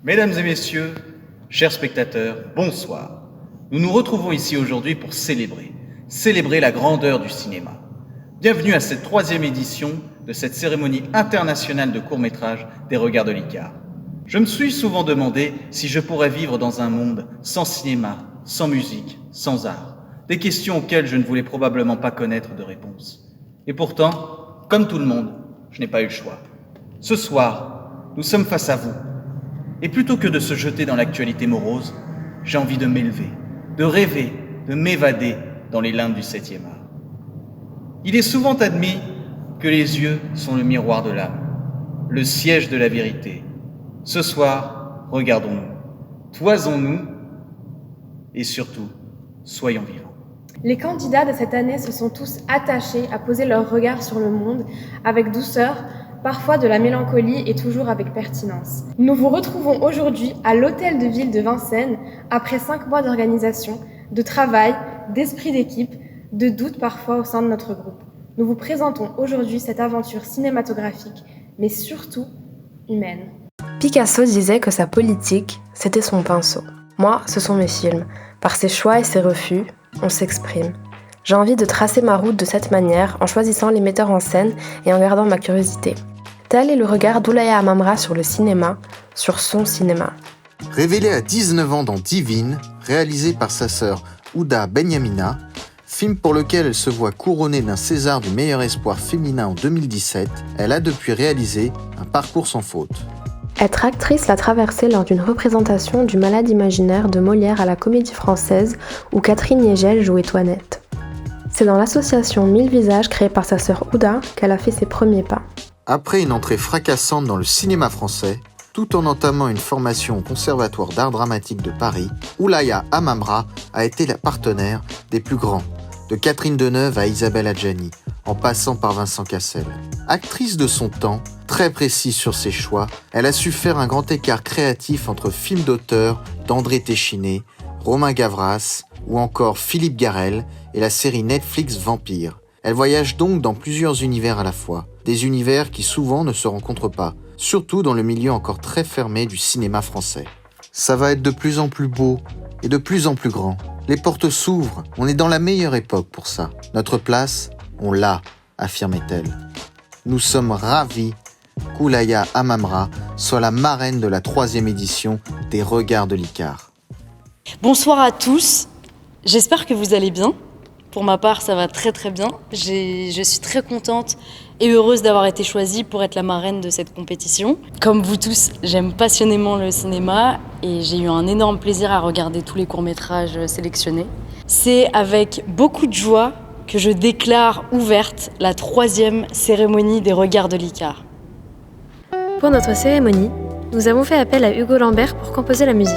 Mesdames et messieurs, chers spectateurs, bonsoir. Nous nous retrouvons ici aujourd'hui pour célébrer la grandeur du cinéma. Bienvenue à cette 3e édition de cette cérémonie internationale de court-métrage des Regards de l'Icare. Je me suis souvent demandé si je pourrais vivre dans un monde sans cinéma, sans musique, sans art. Des questions auxquelles je ne voulais probablement pas connaître de réponse. Et pourtant, comme tout le monde, je n'ai pas eu le choix. Ce soir, nous sommes face à vous. Et plutôt que de se jeter dans l'actualité morose, j'ai envie de m'élever, de rêver, de m'évader dans les limbes du 7e art. Il est souvent admis que les yeux sont le miroir de l'âme, le siège de la vérité. Ce soir, regardons-nous, toisons-nous et surtout, soyons vivants. Les candidats de cette année se sont tous attachés à poser leur regard sur le monde avec douceur, parfois de la mélancolie et toujours avec pertinence. Nous vous retrouvons aujourd'hui à l'Hôtel de Ville de Vincennes après 5 mois d'organisation, de travail, d'esprit d'équipe, de doute parfois au sein de notre groupe. Nous vous présentons aujourd'hui cette aventure cinématographique, mais surtout humaine. Picasso disait que sa politique, c'était son pinceau. Moi, ce sont mes films. Par ses choix et ses refus, on s'exprime. J'ai envie de tracer ma route de cette manière en choisissant les metteurs en scène et en gardant ma curiosité. Tel est le regard d'Oulaya Amamra sur le cinéma, sur son cinéma. Révélée à 19 ans dans Divine, réalisé par sa sœur Ouda Benyamina, film pour lequel elle se voit couronnée d'un César du meilleur espoir féminin en 2017, elle a depuis réalisé un parcours sans faute. Être actrice l'a traversée lors d'une représentation du Malade imaginaire de Molière à la Comédie Française où Catherine Niégel jouait Toinette. C'est dans l'association 1000 visages créée par sa sœur Ouda qu'elle a fait ses premiers pas. Après une entrée fracassante dans le cinéma français, tout en entamant une formation au Conservatoire d'art dramatique de Paris, Oulaya Amamra a été la partenaire des plus grands, de Catherine Deneuve à Isabelle Adjani, en passant par Vincent Cassel. Actrice de son temps, très précise sur ses choix, elle a su faire un grand écart créatif entre films d'auteur d'André Téchiné, Romain Gavras ou encore Philippe Garrel et la série Netflix Vampire. Elle voyage donc dans plusieurs univers à la fois, des univers qui souvent ne se rencontrent pas, surtout dans le milieu encore très fermé du cinéma français. Ça va être de plus en plus beau et de plus en plus grand. Les portes s'ouvrent, on est dans la meilleure époque pour ça. Notre place, on l'a, affirmait-elle. Nous sommes ravis qu'Oulaya Amamra soit la marraine de la 3e édition des Regards de l'Icare. Bonsoir à tous, j'espère que vous allez bien. Pour ma part, ça va très très bien. Je suis très contente et heureuse d'avoir été choisie pour être la marraine de cette compétition. Comme vous tous, j'aime passionnément le cinéma et j'ai eu un énorme plaisir à regarder tous les courts-métrages sélectionnés. C'est avec beaucoup de joie que je déclare ouverte la 3e cérémonie des Regards de l'Icare. Pour notre cérémonie, nous avons fait appel à Hugo Lambert pour composer la musique.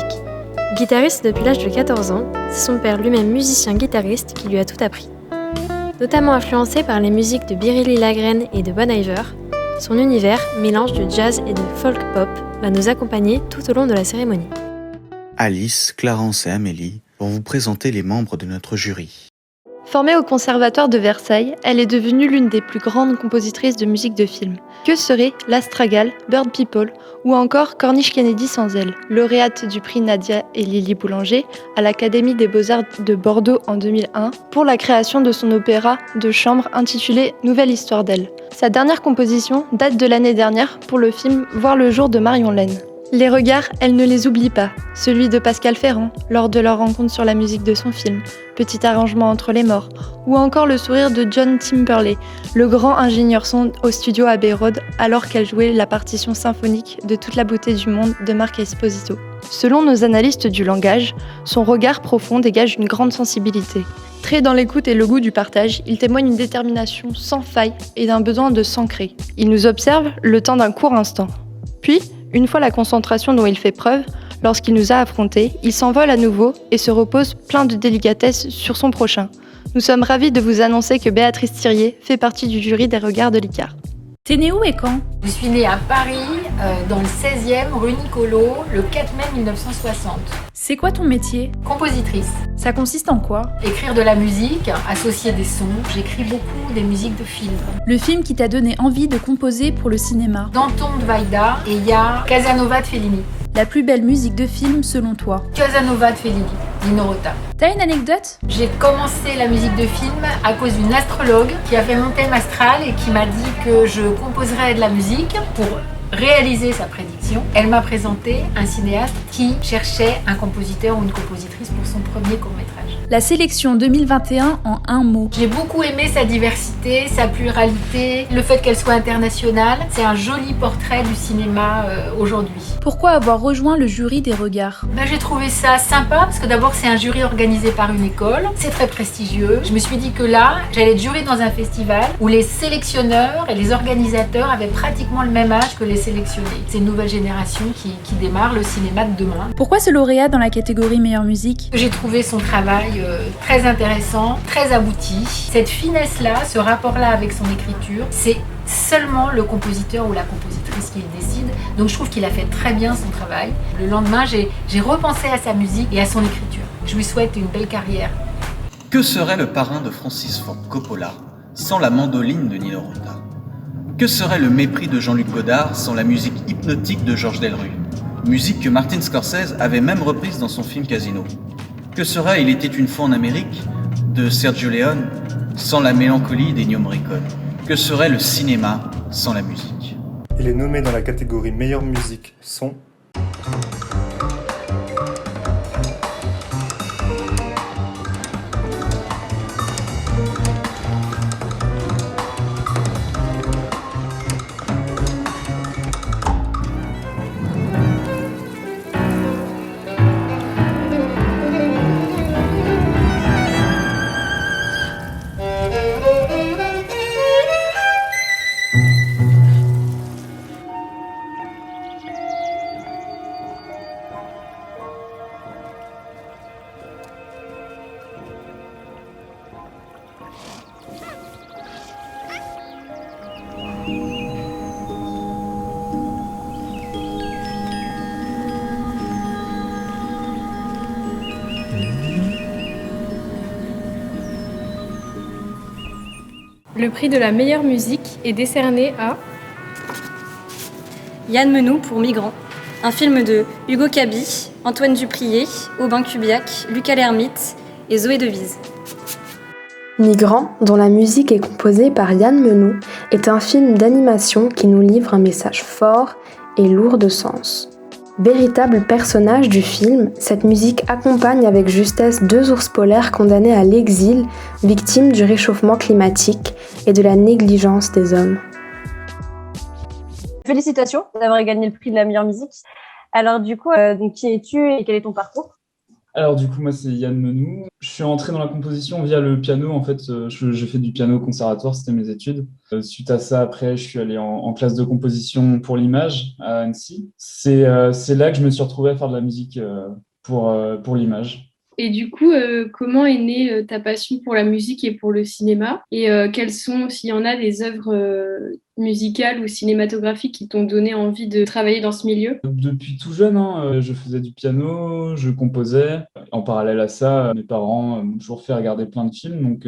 Guitariste depuis l'âge de 14 ans, c'est son père lui-même musicien-guitariste qui lui a tout appris. Notamment influencé par les musiques de Biréli Lagrène et de Bon Iver, son univers, mélange de jazz et de folk pop, va nous accompagner tout au long de la cérémonie. Alice, Clarence et Amélie vont vous présenter les membres de notre jury. Formée au Conservatoire de Versailles, elle est devenue l'une des plus grandes compositrices de musique de film. Que serait l'Astragale, Bird People ou encore Corniche Kennedy sans elle, lauréate du prix Nadia et Lily Boulanger à l'Académie des Beaux-Arts de Bordeaux en 2001 pour la création de son opéra de chambre intitulé Nouvelle histoire d'elle. Sa dernière composition date de l'année dernière pour le film Voir le jour de Marion Lenne. Les regards, elle ne les oublie pas. Celui de Pascal Ferrand, lors de leur rencontre sur la musique de son film, Petit arrangement entre les morts, ou encore le sourire de John Timberlake, le grand ingénieur son au studio Abbey Road, alors qu'elle jouait la partition symphonique de Toute la beauté du monde de Marc Esposito. Selon nos analystes du langage, son regard profond dégage une grande sensibilité. Très dans l'écoute et le goût du partage, il témoigne une détermination sans faille et d'un besoin de s'ancrer. Il nous observe le temps d'un court instant. Puis, une fois la concentration dont il fait preuve, lorsqu'il nous a affrontés, il s'envole à nouveau et se repose plein de délicatesse sur son prochain. Nous sommes ravis de vous annoncer que Béatrice Thirier fait partie du jury des Regards de l'Icare. T'es née où et quand ? Je suis née à Paris, dans le 16e, rue Niccolo, le 4 mai 1960. C'est quoi ton métier ? Compositrice. Ça consiste en quoi ? Écrire de la musique, associer des sons. J'écris beaucoup des musiques de films. Le film qui t'a donné envie de composer pour le cinéma ? Danton de Vaida et il y a Casanova de Fellini. La plus belle musique de film selon toi? Casanova de Fellini, Nino Rota. T'as une anecdote? J'ai commencé la musique de film à cause d'une astrologue qui a fait mon thème astral et qui m'a dit que je composerais de la musique pour réaliser sa prédiction. Elle m'a présenté un cinéaste qui cherchait un compositeur ou une compositrice pour son premier court-métrage. La sélection 2021 en un mot. J'ai beaucoup aimé sa diversité, sa pluralité, le fait qu'elle soit internationale. C'est un joli portrait du cinéma aujourd'hui. Pourquoi avoir rejoint le jury des regards? J'ai trouvé ça sympa parce que d'abord c'est un jury organisé par une école, c'est très prestigieux. Je me suis dit que là, j'allais être jury dans un festival où les sélectionneurs et les organisateurs avaient pratiquement le même âge que les sélectionnés. C'est une nouvelle génération qui démarre le cinéma de demain. Pourquoi ce lauréat dans la catégorie meilleure musique? J'ai trouvé son travail très intéressant, très abouti. Cette finesse-là, ce rapport-là avec son écriture, c'est seulement le compositeur ou la compositrice qui le décide. Donc je trouve qu'il a fait très bien son travail. Le lendemain, j'ai repensé à sa musique et à son écriture. Je lui souhaite une belle carrière. Que serait le parrain de Francis Ford Coppola sans la mandoline de Nino Rota? Que serait le mépris de Jean-Luc Godard sans la musique hypnotique de Georges Delerue? Musique que Martin Scorsese avait même reprise dans son film Casino. Que serait Il était une fois en Amérique de Sergio Leone sans la mélancolie d'Ennio Morricone? Que serait le cinéma sans la musique? Il est nommé dans la catégorie meilleure musique son. Le prix de la meilleure musique est décerné à Yann Menou pour Migrants, un film de Hugo Cabi, Antoine Duprier, Aubin Cubiac, Lucas Lermite et Zoé Devise. Migrants, dont la musique est composée par Yann Menou, est un film d'animation qui nous livre un message fort et lourd de sens. Véritable personnage du film, cette musique accompagne avec justesse deux ours polaires condamnés à l'exil, victimes du réchauffement climatique et de la négligence des hommes. Félicitations d'avoir gagné le prix de la meilleure musique. Alors du coup, qui es-tu et quel est ton parcours ? Alors du coup, moi c'est Yann Menou. Je suis entré dans la composition via le piano. En fait, j'ai fait du piano au conservatoire, c'était mes études. Suite à ça, après, je suis allé en classe de composition pour l'image à Annecy. C'est là que je me suis retrouvé à faire de la musique pour l'image. Et du coup, comment est née ta passion pour la musique et pour le cinéma? Et quelles sont, s'il y en a, des œuvres musicales ou cinématographiques qui t'ont donné envie de travailler dans ce milieu? Depuis tout jeune, je faisais du piano, je composais. En parallèle à ça, mes parents m'ont toujours fait regarder plein de films. Donc,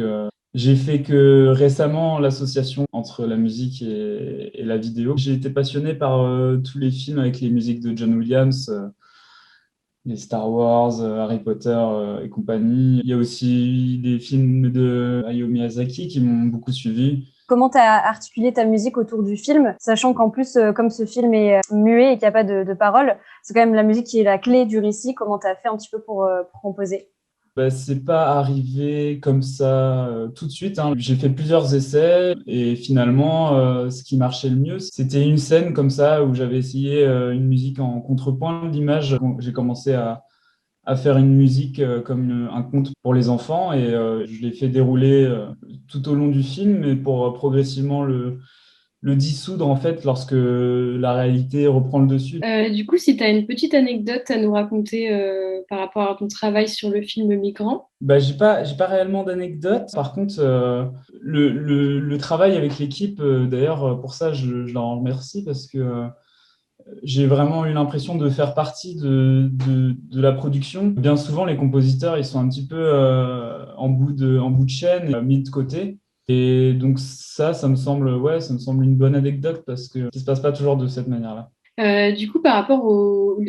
j'ai fait que récemment l'association entre la musique et la vidéo. J'ai été passionné par tous les films avec les musiques de John Williams, les Star Wars, Harry Potter et compagnie. Il y a aussi des films de Hayao Miyazaki qui m'ont beaucoup suivi. Comment tu as articulé ta musique autour du film, sachant qu'en plus, comme ce film est muet et qu'il n'y a pas de paroles, c'est quand même la musique qui est la clé du récit. Comment tu as fait un petit peu pour composer? C'est pas arrivé comme ça tout de suite. J'ai fait plusieurs essais et finalement, ce qui marchait le mieux, c'était une scène comme ça où j'avais essayé une musique en contrepoint de l'image. J'ai commencé à faire une musique comme un conte pour les enfants et je l'ai fait dérouler tout au long du film, mais pour progressivement le dissoudre en fait lorsque la réalité reprend le dessus. Du coup, si tu as une petite anecdote à nous raconter par rapport à ton travail sur le film Migrants. J'ai pas réellement d'anecdote. Par contre, le travail avec l'équipe, d'ailleurs, pour ça, je leur remercie parce que j'ai vraiment eu l'impression de faire partie de la production. Bien souvent, les compositeurs, ils sont un petit peu en bout de chaîne, mis de côté. Et donc ça me semble une bonne anecdote parce que ça se passe pas toujours de cette manière-là. Du coup, par rapport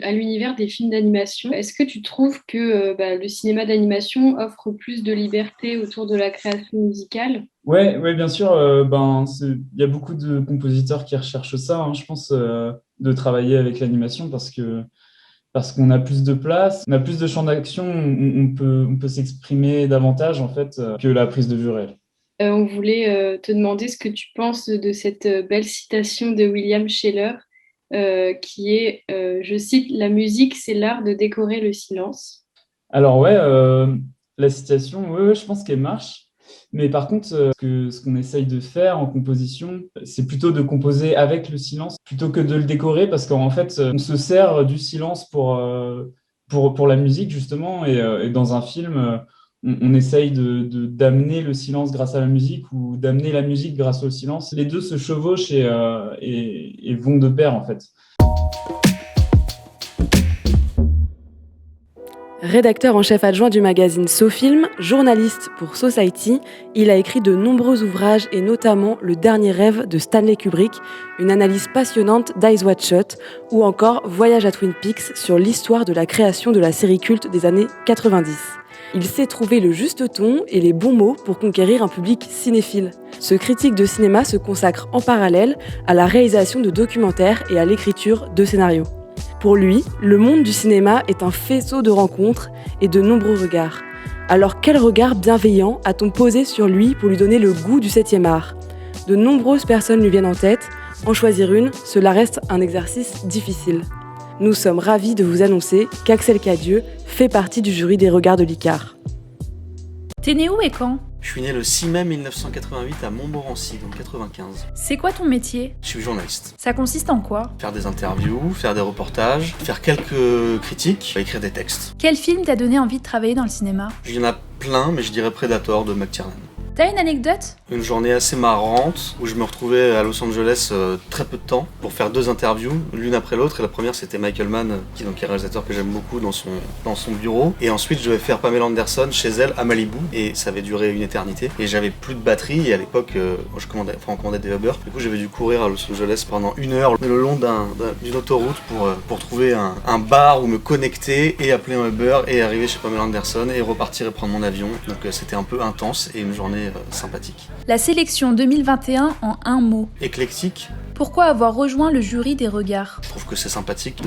à l'univers des films d'animation, est-ce que tu trouves que le cinéma d'animation offre plus de liberté autour de la création musicale? Ouais, ouais, bien sûr. Il y a beaucoup de compositeurs qui recherchent ça, hein, je pense, de travailler avec l'animation parce qu'on a plus de place, on a plus de champs d'action, on peut s'exprimer davantage en fait que la prise de vue réelle. On voulait te demander ce que tu penses de cette belle citation de William Sheller qui est, je cite, «La musique, c'est l'art de décorer le silence». Alors ouais, la citation, ouais, je pense qu'elle marche. Mais par contre, ce qu'on essaye de faire en composition, c'est plutôt de composer avec le silence plutôt que de le décorer, parce qu'en fait, on se sert du silence pour la musique, justement, et dans un film, on essaye d'amener le silence grâce à la musique ou d'amener la musique grâce au silence. Les deux se chevauchent et vont de pair, en fait. Rédacteur en chef adjoint du magazine SoFilm, journaliste pour Society, il a écrit de nombreux ouvrages et notamment Le dernier rêve de Stanley Kubrick, une analyse passionnante d'Eyes Wide Shut, ou encore Voyage à Twin Peaks sur l'histoire de la création de la série culte des années 90. Il sait trouver le juste ton et les bons mots pour conquérir un public cinéphile. Ce critique de cinéma se consacre en parallèle à la réalisation de documentaires et à l'écriture de scénarios. Pour lui, le monde du cinéma est un faisceau de rencontres et de nombreux regards. Alors quel regard bienveillant a-t-on posé sur lui pour lui donner le goût du 7e art ? De nombreuses personnes lui viennent en tête. En choisir une, cela reste un exercice difficile. Nous sommes ravis de vous annoncer qu'Axel Cadieux fait partie du jury des regards de l'Icare. T'es né où et quand ? Je suis né le 6 mai 1988 à Montmorency, dans le 95. C'est quoi ton métier ? Je suis journaliste. Ça consiste en quoi ? Faire des interviews, faire des reportages, faire quelques critiques, écrire des textes. Quel film t'a donné envie de travailler dans le cinéma ? Il y en a plein, mais je dirais Predator de McTiernan. T'as une anecdote ? Une journée assez marrante où je me retrouvais à Los Angeles très peu de temps pour faire 2 interviews, l'une après l'autre. Et la première, c'était Michael Mann, qui est un réalisateur que j'aime beaucoup, dans son bureau. Et ensuite, je devais faire Pamela Anderson chez elle à Malibu. Et ça avait duré une éternité. Et j'avais plus de batterie. Et à l'époque, on commandait des Uber. Du coup, j'avais dû courir à Los Angeles pendant 1 heure le long d'une autoroute pour trouver un bar où me connecter et appeler un Uber et arriver chez Pamela Anderson et repartir et prendre mon avion. Donc c'était un peu intense et une journée sympathique. La sélection 2021 en un mot. Éclectique. Pourquoi avoir rejoint le jury des regards ? Je trouve que c'est sympathique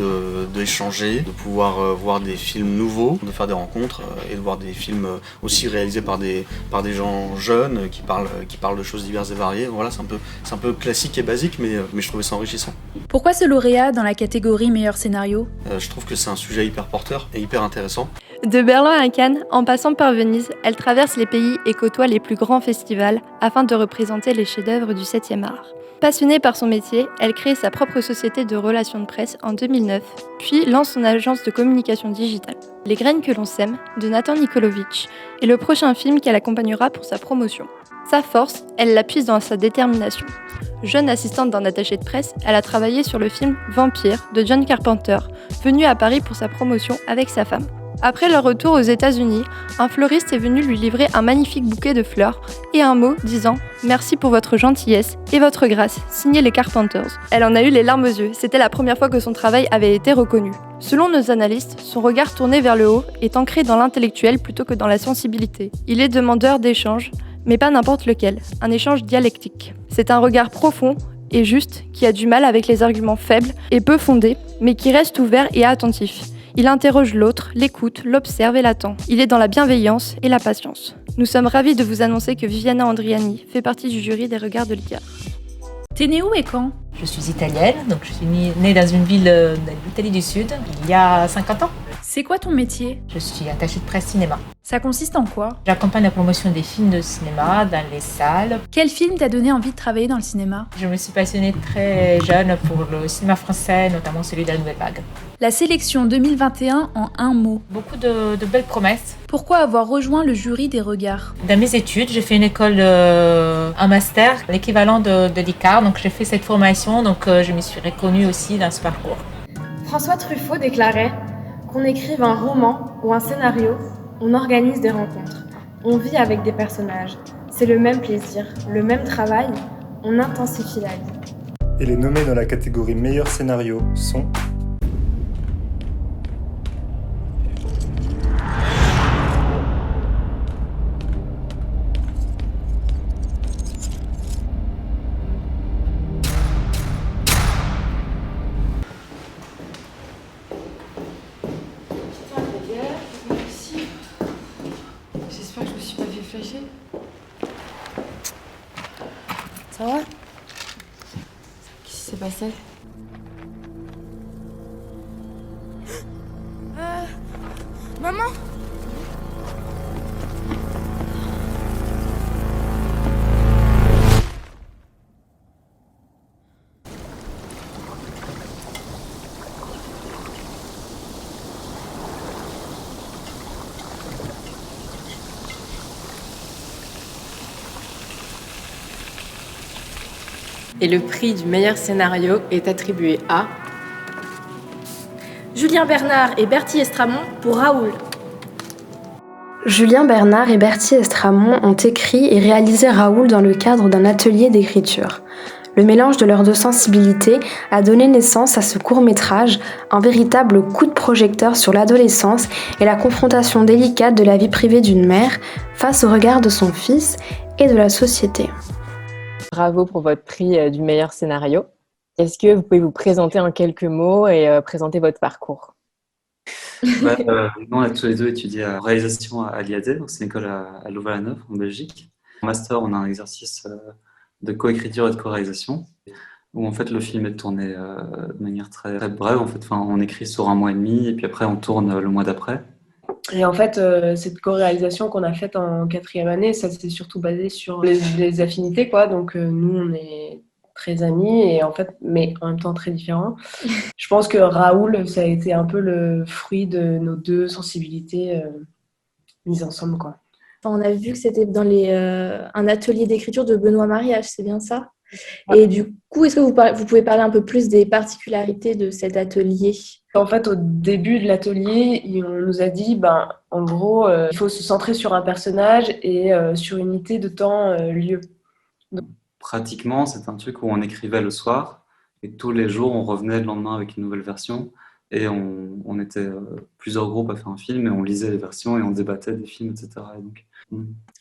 d'échanger, de pouvoir voir des films nouveaux, de faire des rencontres et de voir des films aussi réalisés par des gens jeunes qui parlent de choses diverses et variées. Voilà, c'est un peu classique et basique, mais je trouvais ça enrichissant. Pourquoi ce lauréat dans la catégorie meilleur scénario ? Je trouve que c'est un sujet hyper porteur et hyper intéressant. De Berlin à Cannes, en passant par Venise, elle traverse les pays et côtoie les plus grands festivals afin de représenter les chefs-d'œuvre du 7e art. Passionnée par son métier, elle crée sa propre société de relations de presse en 2009, puis lance son agence de communication digitale. Les graines que l'on sème, de Nathan Nikolovic, est le prochain film qu'elle accompagnera pour sa promotion. Sa force, elle la puise dans sa détermination. Jeune assistante d'un attaché de presse, elle a travaillé sur le film Vampire de John Carpenter, venu à Paris pour sa promotion avec sa femme. Après leur retour aux États-Unis, un fleuriste est venu lui livrer un magnifique bouquet de fleurs et un mot disant « Merci pour votre gentillesse et votre grâce, signé les Carpenters ». Elle en a eu les larmes aux yeux, c'était la première fois que son travail avait été reconnu. Selon nos analystes, son regard tourné vers le haut est ancré dans l'intellectuel plutôt que dans la sensibilité. Il est demandeur d'échange, mais pas n'importe lequel, un échange dialectique. C'est un regard profond et juste qui a du mal avec les arguments faibles et peu fondés, mais qui reste ouvert et attentif. Il interroge l'autre, l'écoute, l'observe et l'attend. Il est dans la bienveillance et la patience. Nous sommes ravis de vous annoncer que Viviana Andriani fait partie du jury des regards de l'Icare. T'es née où et quand ? Je suis italienne, donc je suis née dans une ville de l'Italie du Sud, il y a 50 ans. C'est quoi ton métier ? Je suis attachée de presse cinéma. Ça consiste en quoi ? J'accompagne la promotion des films de cinéma dans les salles. Quel film t'a donné envie de travailler dans le cinéma ? Je me suis passionnée très jeune pour le cinéma français, notamment celui de la Nouvelle Vague. La sélection 2021 en un mot. Beaucoup de belles promesses. Pourquoi avoir rejoint le jury des regards ? Dans mes études, j'ai fait une école, un master, l'équivalent de l'ICAR, donc j'ai fait cette formation, donc je me suis reconnue aussi dans ce parcours. François Truffaut déclarait « Qu'on écrive un roman ou un scénario, on organise des rencontres. On vit avec des personnages. C'est le même plaisir, le même travail, on intensifie la vie. » Et les nommés dans la catégorie meilleur scénario sont J'espère que je me suis pas fait flasher. Ça va? Qu'est-ce qui s'est passé? Maman? Et le prix du meilleur scénario est attribué à Julien Bernard et Bertie Estramont pour Raoul. Julien Bernard et Bertie Estramont ont écrit et réalisé Raoul dans le cadre d'un atelier d'écriture. Le mélange de leurs deux sensibilités a donné naissance à ce court-métrage, un véritable coup de projecteur sur l'adolescence et la confrontation délicate de la vie privée d'une mère face au regard de son fils et de la société. Bravo pour votre prix du meilleur scénario. Est-ce que vous pouvez vous présenter en quelques mots et présenter votre parcours? Nous, on a tous les deux étudié en réalisation à l'IAD, donc c'est une école à Louvain-la-Neuve, en Belgique. En master, on a un exercice de coécriture et de co-réalisation, où en fait le film est tourné de manière très, très brève. En fait, on écrit sur 1 mois et demi, et puis après on tourne le mois d'après. Et en fait, cette co-réalisation qu'on a faite en 4e année, ça s'est surtout basé sur les affinités, quoi. Donc nous, on est très amis, et en fait, mais en même temps très différents. Je pense que Raoul, ça a été un peu le fruit de nos deux sensibilités mises ensemble, quoi. On a vu que c'était dans un atelier d'écriture de Benoît Mariage, c'est bien ça? Et du coup, est-ce que vous pouvez parler un peu plus des particularités de cet atelier? En fait, au début de l'atelier, on nous a dit, en gros, il faut se centrer sur un personnage et sur une unité de temps-lieu. Pratiquement, c'est un truc où on écrivait le soir, et tous les jours, on revenait le lendemain avec une nouvelle version, et on était plusieurs groupes à faire un film, et on lisait les versions, et on débattait des films, etc. Et donc,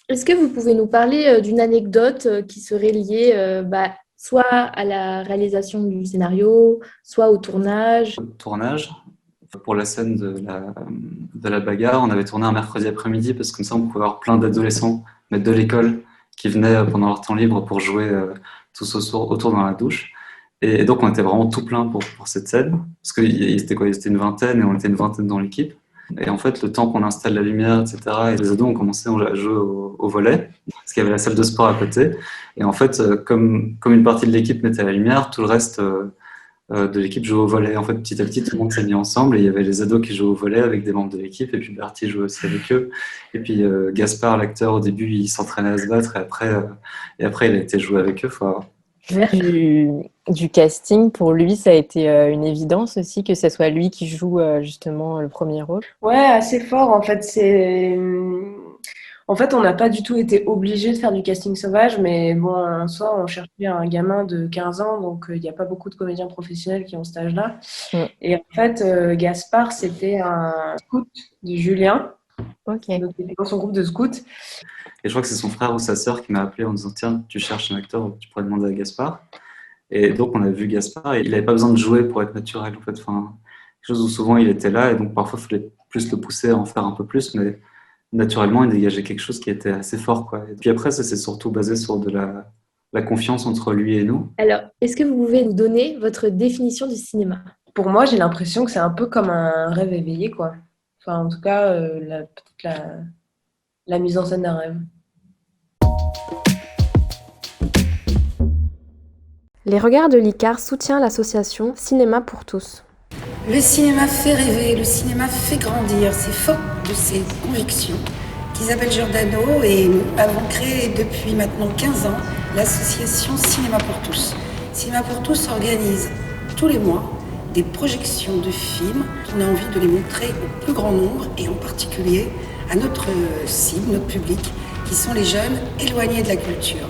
Est-ce que vous pouvez nous parler d'une anecdote qui serait liée soit à la réalisation du scénario, soit au tournage? Tournage, pour la scène de la bagarre, on avait tourné un mercredi après-midi, parce que comme ça, on pouvait avoir plein d'adolescents, mais de l'école, qui venaient pendant leur temps libre pour jouer tous autour dans la douche. Et donc, on était vraiment tout plein pour cette scène, parce qu'il était une vingtaine, et on était une vingtaine dans l'équipe. Et en fait, le temps qu'on installe la lumière, etc., et les ados ont commencé à jouer au volley, parce qu'il y avait la salle de sport à côté. Et en fait, comme une partie de l'équipe mettait la lumière, tout le reste de l'équipe jouait au volley. En fait, petit à petit, tout le monde s'est mis ensemble, et il y avait les ados qui jouaient au volley avec des membres de l'équipe, et puis Bertie jouait aussi avec eux. Et puis Gaspard, l'acteur, au début, il s'entraînait à se battre, et après il a été joué avec eux. Du casting, pour lui, ça a été une évidence aussi que ce soit lui qui joue justement le premier rôle? Ouais, assez fort. En fait, on n'a pas du tout été obligé de faire du casting sauvage, mais bon, en soi, on cherchait un gamin de 15 ans, donc il n'y a pas beaucoup de comédiens professionnels qui ont cet âge-là. Et en fait, Gaspard, c'était un scout de Julien. Donc, il était dans son groupe de scouts. Et je crois que c'est son frère ou sa sœur qui m'a appelé en disant « Tiens, tu cherches un acteur, tu pourrais demander à Gaspard ». Et donc, on a vu Gaspard, et il n'avait pas besoin de jouer pour être naturel, en fait. Quelque chose où souvent il était là, et donc parfois il fallait plus le pousser à en faire un peu plus, mais naturellement, il dégageait quelque chose qui était assez fort, quoi. Et puis après, ça s'est surtout basé sur de la confiance entre lui et nous. Alors, est-ce que vous pouvez nous donner votre définition du cinéma? Pour moi, j'ai l'impression que c'est un peu comme un rêve éveillé, quoi. Enfin, en tout cas, peut-être la mise en scène d'un rêve. Les Regards de l'Icare soutient l'association Cinéma pour tous. Le cinéma fait rêver, le cinéma fait grandir. C'est fort de ces convictions qu'Isabelle Giordano et nous avons créé depuis maintenant 15 ans l'association Cinéma pour tous. Cinéma pour tous organise tous les mois des projections de films. On a envie de les montrer au plus grand nombre, et en particulier à notre cible, notre public, qui sont les jeunes éloignés de la culture.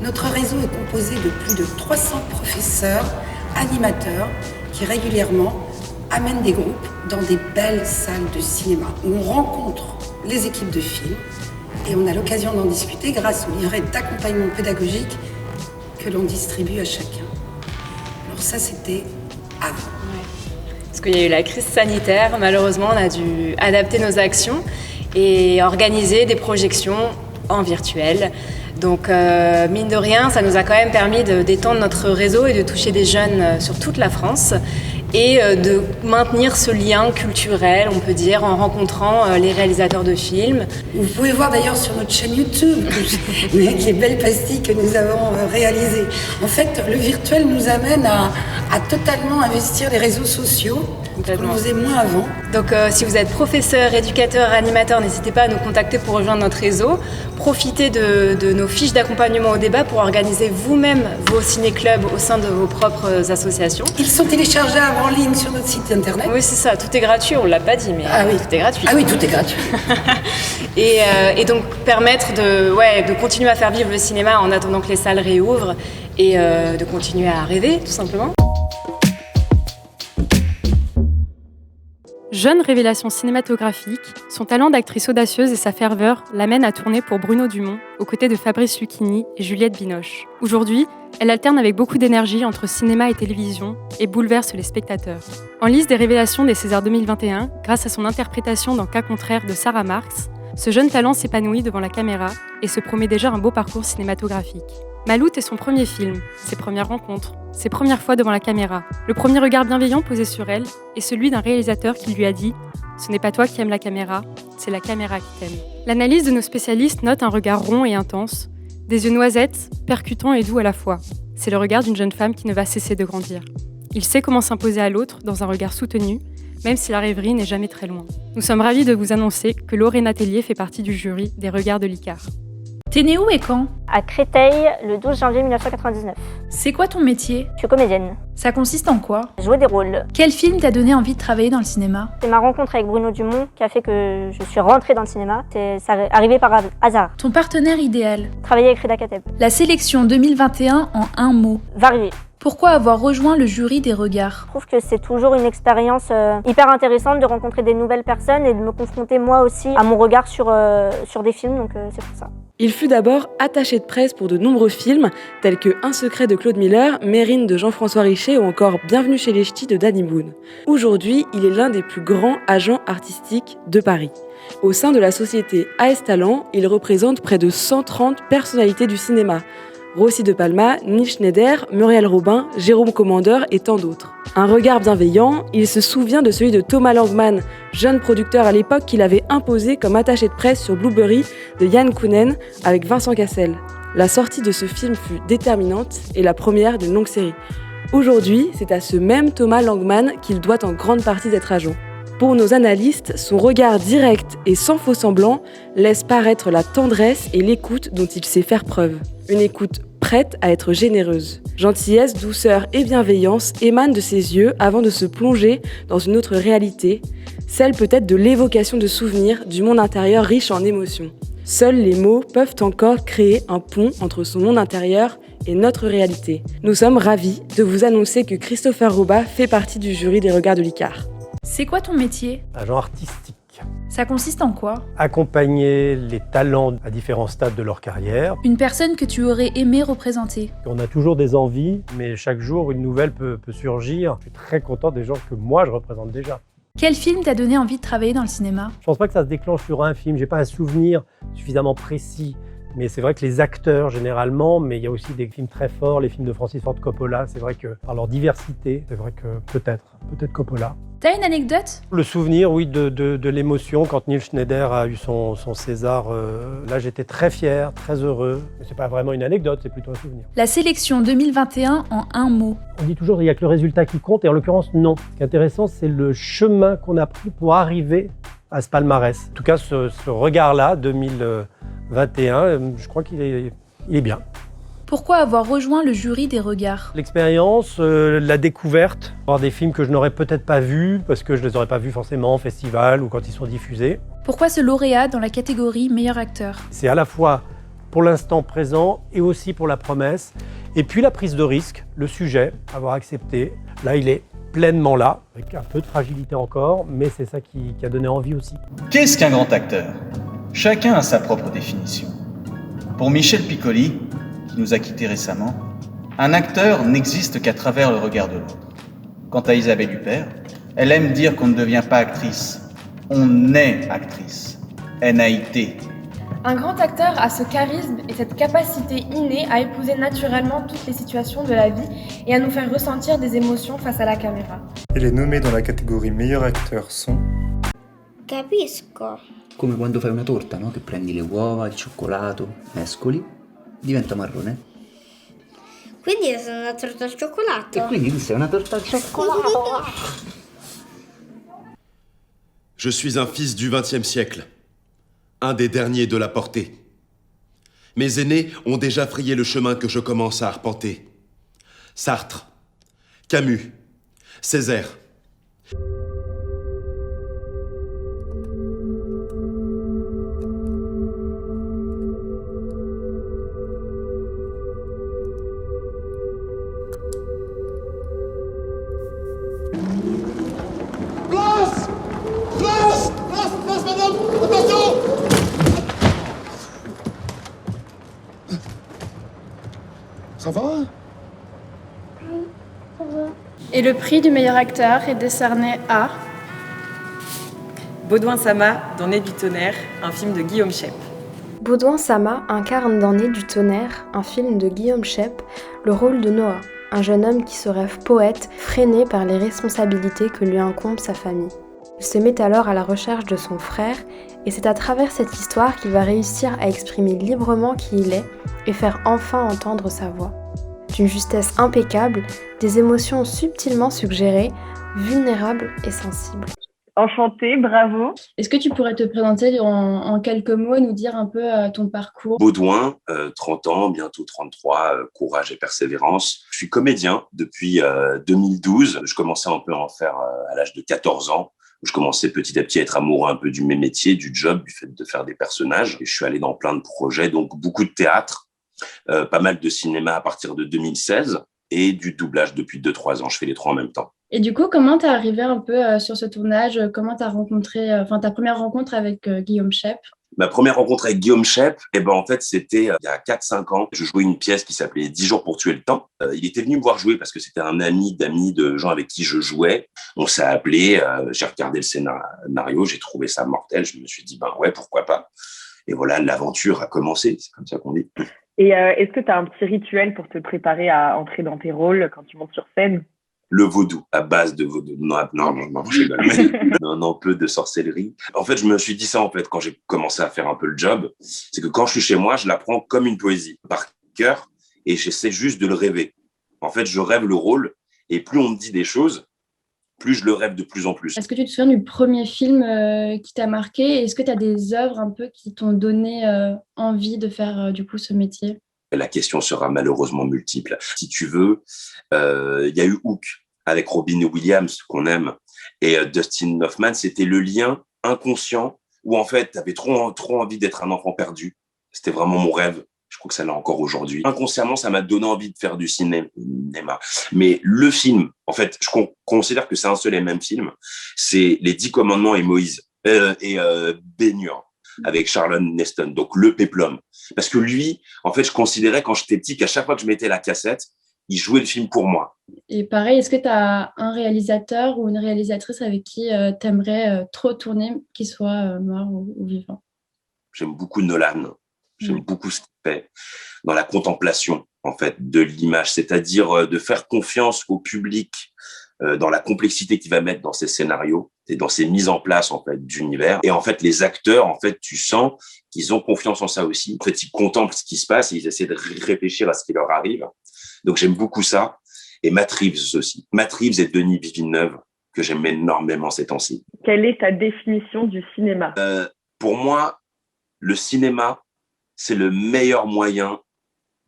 Notre réseau est composé de plus de 300 professeurs, animateurs, qui régulièrement amènent des groupes dans des belles salles de cinéma où on rencontre les équipes de films et on a l'occasion d'en discuter grâce au livret d'accompagnement pédagogique que l'on distribue à chacun. Alors ça, c'était avant. Parce qu'il y a eu la crise sanitaire, malheureusement, on a dû adapter nos actions et organiser des projections en virtuel. Donc, mine de rien, ça nous a quand même permis d'étendre notre réseau et de toucher des jeunes sur toute la France et de maintenir ce lien culturel, on peut dire, en rencontrant les réalisateurs de films. Vous pouvez voir d'ailleurs sur notre chaîne YouTube les belles pastilles que nous avons réalisées. En fait, le virtuel nous amène à totalement investir les réseaux sociaux. On faisait moins avant. Donc si vous êtes professeur, éducateur, animateur, n'hésitez pas à nous contacter pour rejoindre notre réseau. Profitez de nos fiches d'accompagnement au débat pour organiser vous-même vos ciné-clubs au sein de vos propres associations. Ils sont téléchargeables en ligne sur notre site internet. Oui, c'est ça, tout est gratuit, on ne l'a pas dit, mais tout est gratuit. Ah oui, tout est gratuit. et donc permettre de continuer à faire vivre le cinéma en attendant que les salles réouvrent et de continuer à rêver, tout simplement. Jeune révélation cinématographique, son talent d'actrice audacieuse et sa ferveur l'amènent à tourner pour Bruno Dumont, aux côtés de Fabrice Lucchini et Juliette Binoche. Aujourd'hui, elle alterne avec beaucoup d'énergie entre cinéma et télévision et bouleverse les spectateurs. En lice des révélations des Césars 2021, grâce à son interprétation dans Cas contraire de Sarah Marx, ce jeune talent s'épanouit devant la caméra et se promet déjà un beau parcours cinématographique. Maloute est son premier film, ses premières rencontres, ses premières fois devant la caméra. Le premier regard bienveillant posé sur elle est celui d'un réalisateur qui lui a dit « Ce n'est pas toi qui aimes la caméra, c'est la caméra qui t'aime ». L'analyse de nos spécialistes note un regard rond et intense, des yeux noisettes, percutants et doux à la fois. C'est le regard d'une jeune femme qui ne va cesser de grandir. Il sait comment s'imposer à l'autre dans un regard soutenu, même si la rêverie n'est jamais très loin. Nous sommes ravis de vous annoncer que Lorena Tellier fait partie du jury des Regards de l'Icare. T'es née où et quand? À Créteil, le 12 janvier 1999. C'est quoi ton métier? Je suis comédienne. Ça consiste en quoi? Jouer des rôles. Quel film t'a donné envie de travailler dans le cinéma? C'est ma rencontre avec Bruno Dumont qui a fait que je suis rentrée dans le cinéma. Ça est arrivé par hasard. Ton partenaire idéal? Travailler avec Reda Kateb. La sélection 2021 en un mot. Varié. Pourquoi avoir rejoint le jury des Regards? Je trouve que c'est toujours une expérience hyper intéressante de rencontrer des nouvelles personnes et de me confronter moi aussi à mon regard sur des films, donc c'est pour ça. Il fut d'abord attaché de presse pour de nombreux films, tels que Un secret de Claude Miller, Mérine de Jean-François Richet ou encore Bienvenue chez les Ch'tis de Danny Boone. Aujourd'hui, il est l'un des plus grands agents artistiques de Paris. Au sein de la société AS Talent, il représente près de 130 personnalités du cinéma. Rossi de Palma, Neil Schneider, Muriel Robin, Jérôme Commandeur et tant d'autres. Un regard bienveillant, il se souvient de celui de Thomas Langman, jeune producteur à l'époque qu'il avait imposé comme attaché de presse sur Blueberry de Yann Kounen avec Vincent Cassel. La sortie de ce film fut déterminante et la première d'une longue série. Aujourd'hui, c'est à ce même Thomas Langman qu'il doit en grande partie d'être agent. Pour nos analystes, son regard direct et sans faux semblant laisse paraître la tendresse et l'écoute dont il sait faire preuve. Une écoute prête à être généreuse. Gentillesse, douceur et bienveillance émanent de ses yeux avant de se plonger dans une autre réalité, celle peut-être de l'évocation de souvenirs du monde intérieur riche en émotions. Seuls les mots peuvent encore créer un pont entre son monde intérieur et notre réalité. Nous sommes ravis de vous annoncer que Christopher Roba fait partie du jury des Regards de l'Icare. C'est quoi ton métier? Agent artistique. Ça consiste en quoi? Accompagner les talents à différents stades de leur carrière. Une personne que tu aurais aimé représenter. On a toujours des envies, mais chaque jour, une nouvelle peut surgir. Je suis très content des gens que moi, je représente déjà. Quel film t'a donné envie de travailler dans le cinéma? Je pense pas que ça se déclenche sur un film. J'ai pas un souvenir suffisamment précis. Mais c'est vrai que les acteurs, généralement, mais il y a aussi des films très forts, les films de Francis Ford Coppola, c'est vrai que par leur diversité, c'est vrai que peut-être Coppola. T'as une anecdote? Le souvenir, oui, de l'émotion quand Neil Schneider a eu son César. Là, j'étais très fier, très heureux. Mais c'est pas vraiment une anecdote, c'est plutôt un souvenir. La sélection 2021 en un mot. On dit toujours qu'il n'y a que le résultat qui compte, et en l'occurrence, non. Ce qui est intéressant, c'est le chemin qu'on a pris pour arriver à ce palmarès. En tout cas, ce regard-là, 2021, je crois qu'il est bien. Pourquoi avoir rejoint le jury des Regards? L'expérience, la découverte, voir des films que je n'aurais peut-être pas vus, parce que je ne les aurais pas vus forcément en festival ou quand ils sont diffusés. Pourquoi ce lauréat dans la catégorie meilleur acteur? C'est à la fois pour l'instant présent et aussi pour la promesse. Et puis la prise de risque, le sujet, avoir accepté. Là, il est pleinement là, avec un peu de fragilité encore, mais c'est ça qui a donné envie aussi. Qu'est-ce qu'un grand acteur ? Chacun a sa propre définition. Pour Michel Piccoli, qui nous a quittés récemment, un acteur n'existe qu'à travers le regard de l'autre. Quant à Isabelle Huppert, elle aime dire qu'on ne devient pas actrice, on est actrice. N-A-I-T. Un grand acteur a ce charisme et cette capacité innée à épouser naturellement toutes les situations de la vie et à nous faire ressentir des émotions face à la caméra. Et les nommés dans la catégorie meilleur acteur sont... Capisco. Come quando fai una torta, no? Che prendi le uova, il cioccolato, mescoli, diventa marrone. Quindi è una torta al cioccolato. E quindi tu sei una torta al cioccolato. Je suis un fils du XXe siècle, un des derniers de la portée. Mes aînés ont déjà frayé le chemin que je commence à arpenter. Sartre, Camus, Césaire. Ça va ? Et le prix du meilleur acteur est décerné à Baudouin Sama dans Nez du tonnerre, un film de Guillaume Chep. Baudouin Sama incarne dans Nez du tonnerre, un film de Guillaume Chep, le rôle de Noah, un jeune homme qui se rêve poète, freiné par les responsabilités que lui incombe sa famille. Il se met alors à la recherche de son frère, et c'est à travers cette histoire qu'il va réussir à exprimer librement qui il est et faire enfin entendre sa voix. D'une justesse impeccable, des émotions subtilement suggérées, vulnérables et sensibles. Enchantée, bravo. Est-ce que tu pourrais te présenter en quelques mots et nous dire un peu ton parcours ? Baudouin, 30 ans, bientôt 33, courage et persévérance. Je suis comédien depuis 2012. Je commençais un peu à en faire à l'âge de 14 ans. Je commençais petit à petit à être amoureux un peu du même métier, du job, du fait de faire des personnages. Et je suis allé dans plein de projets, donc beaucoup de théâtre, pas mal de cinéma à partir de 2016 et du doublage depuis 2-3 ans. Je fais les trois en même temps. Et du coup, comment t'es arrivé un peu sur ce tournage ? Comment t'as rencontré, ta première rencontre avec Guillaume Chep ? Ma première rencontre avec Guillaume Chep, en fait, c'était il y a 4-5 ans. Je jouais une pièce qui s'appelait 10 jours pour tuer le temps. Il était venu me voir jouer parce que c'était un ami d'amis de gens avec qui je jouais. On s'est appelé, j'ai regardé le scénario, j'ai trouvé ça mortel. Je me suis dit, ouais, pourquoi pas. Et voilà, l'aventure a commencé, c'est comme ça qu'on dit. Et est-ce que tu as un petit rituel pour te préparer à entrer dans tes rôles quand tu montes sur scène ? Le vaudou, à base de vaudou. Non, je rigole. Non, peu de sorcellerie. En fait, je me suis dit ça, quand j'ai commencé à faire un peu le job. C'est que quand je suis chez moi, je l'apprends comme une poésie, par cœur, et j'essaie juste de le rêver. En fait, je rêve le rôle, et plus on me dit des choses, plus je le rêve de plus en plus. Est-ce que tu te souviens du premier film qui t'a marqué ? Est-ce que tu as des œuvres un peu qui t'ont donné envie de faire du coup ce métier ? La question sera malheureusement multiple. Si tu veux, il y a eu Hook avec Robin Williams, qu'on aime, et Dustin Hoffman. C'était le lien inconscient où, en fait, tu avais trop envie d'être un enfant perdu. C'était vraiment mon rêve. Je crois que ça l'est encore aujourd'hui. Inconsciemment, ça m'a donné envie de faire du cinéma. Mais le film, en fait, je considère que c'est un seul et même film. C'est Les 10 commandements et Moïse et Ben-Hur, avec Charlton Heston, donc le péplum. Parce que lui, en fait, je considérais quand j'étais petit qu'à chaque fois que je mettais la cassette, il jouait le film pour moi. Et pareil, est-ce que tu as un réalisateur ou une réalisatrice avec qui tu aimerais trop tourner, qu'il soit mort ou vivant ? J'aime beaucoup Nolan. J'aime beaucoup ce qu'il fait dans la contemplation, en fait, de l'image, c'est-à-dire de faire confiance au public dans la complexité qu'il va mettre dans ses scénarios et dans ses mises en place, en fait, d'univers. Et en fait, les acteurs, en fait, tu sens qu'ils ont confiance en ça aussi. En fait, ils contemplent ce qui se passe et ils essaient de réfléchir à ce qui leur arrive. Donc, j'aime beaucoup ça. Et Matt Reeves aussi. Matt Reeves et Denis Villeneuve, que j'aime énormément ces temps-ci. Quelle est ta définition du cinéma ? Pour moi, le cinéma, c'est le meilleur moyen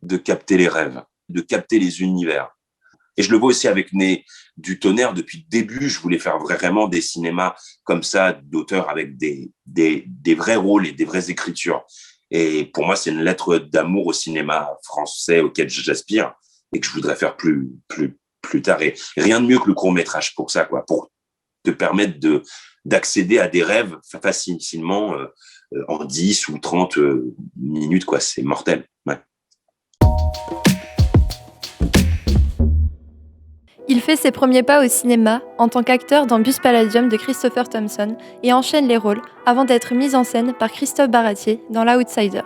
de capter les rêves, de capter les univers. Et je le vois aussi avec Nez du tonnerre. Depuis le début, je voulais faire vraiment des cinémas comme ça, d'auteurs avec des vrais rôles et des vraies écritures. Et pour moi, c'est une lettre d'amour au cinéma français auquel j'aspire et que je voudrais faire plus tard. Et rien de mieux que le court-métrage pour ça, quoi, pour te permettre d'accéder à des rêves facilement en 10 ou 30 minutes, quoi. C'est mortel. Ouais. Il fait ses premiers pas au cinéma en tant qu'acteur dans Bus Palladium de Christopher Thompson et enchaîne les rôles avant d'être mis en scène par Christophe Baratier dans L'Outsider.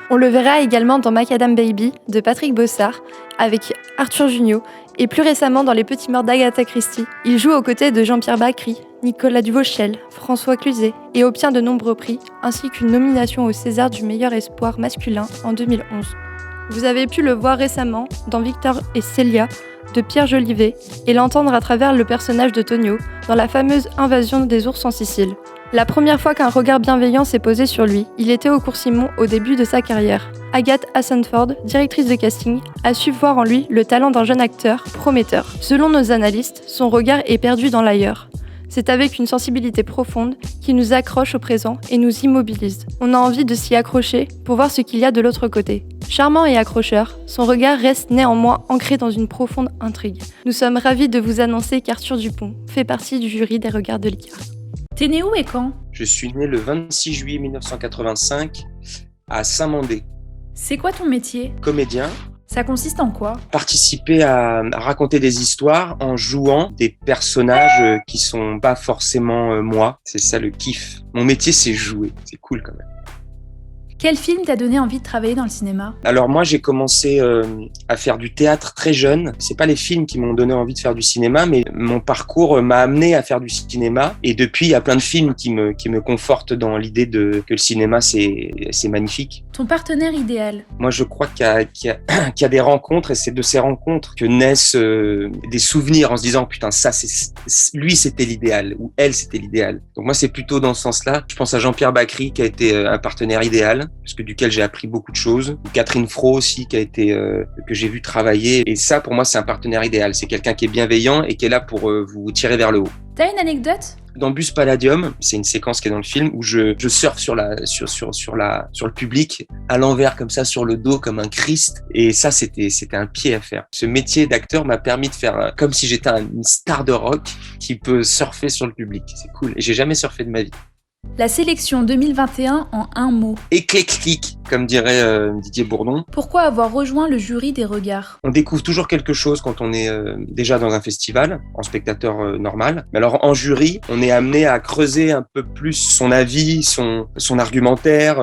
On le verra également dans Macadam Baby de Patrick Bossard avec Arthur Jugnot et plus récemment dans Les Petits Morts d'Agatha Christie. Il joue aux côtés de Jean-Pierre Bacry, Nicolas Duvauchel, François Cluzet et obtient de nombreux prix ainsi qu'une nomination au César du meilleur espoir masculin en 2011. Vous avez pu le voir récemment dans Victor et Célia de Pierre Jolivet et l'entendre à travers le personnage de Tonio dans la fameuse Invasion des ours en Sicile. La première fois qu'un regard bienveillant s'est posé sur lui, il était au Cours Simon au début de sa carrière. Agathe Hassenford, directrice de casting, a su voir en lui le talent d'un jeune acteur prometteur. Selon nos analystes, son regard est perdu dans l'ailleurs. C'est avec une sensibilité profonde qui nous accroche au présent et nous immobilise. On a envie de s'y accrocher pour voir ce qu'il y a de l'autre côté. Charmant et accrocheur, son regard reste néanmoins ancré dans une profonde intrigue. Nous sommes ravis de vous annoncer qu'Arthur Dupont fait partie du jury des regards de l'ICAR. T'es né où et quand ? Je suis né le 26 juillet 1985 à Saint-Mandé. C'est quoi ton métier ? Comédien. Ça consiste en quoi ? Participer à raconter des histoires en jouant des personnages qui sont pas forcément moi. C'est ça le kiff. Mon métier, c'est jouer. C'est cool quand même. Quel film t'a donné envie de travailler dans le cinéma ? Alors moi, j'ai commencé à faire du théâtre très jeune. C'est pas les films qui m'ont donné envie de faire du cinéma, mais mon parcours m'a amené à faire du cinéma. Et depuis, il y a plein de films qui me confortent dans l'idée que le cinéma, c'est magnifique. Ton partenaire idéal ? Moi, je crois qu'il y a des rencontres, et c'est de ces rencontres que naissent des souvenirs en se disant « Putain, ça, lui, c'était l'idéal » ou « Elle, c'était l'idéal ». Donc moi, c'est plutôt dans ce sens-là. Je pense à Jean-Pierre Bacry, qui a été un partenaire idéal, parce que duquel j'ai appris beaucoup de choses. Catherine Fro aussi, qui a été que j'ai vu travailler. Et ça, pour moi, c'est un partenaire idéal. C'est quelqu'un qui est bienveillant et qui est là pour vous tirer vers le haut. T'as une anecdote ? Dans Bus Palladium, c'est une séquence qui est dans le film où je surfe sur le public à l'envers comme ça, sur le dos comme un Christ. Et ça, c'était un pied à faire. Ce métier d'acteur m'a permis de faire comme si j'étais une star de rock qui peut surfer sur le public. C'est cool. Et j'ai jamais surfé de ma vie. La sélection 2021 en un mot. Éclectique, comme dirait Didier Bourdon. Pourquoi avoir rejoint le jury des regards ? On découvre toujours quelque chose quand on est déjà dans un festival, en spectateur normal. Mais alors en jury, on est amené à creuser un peu plus son avis, son argumentaire.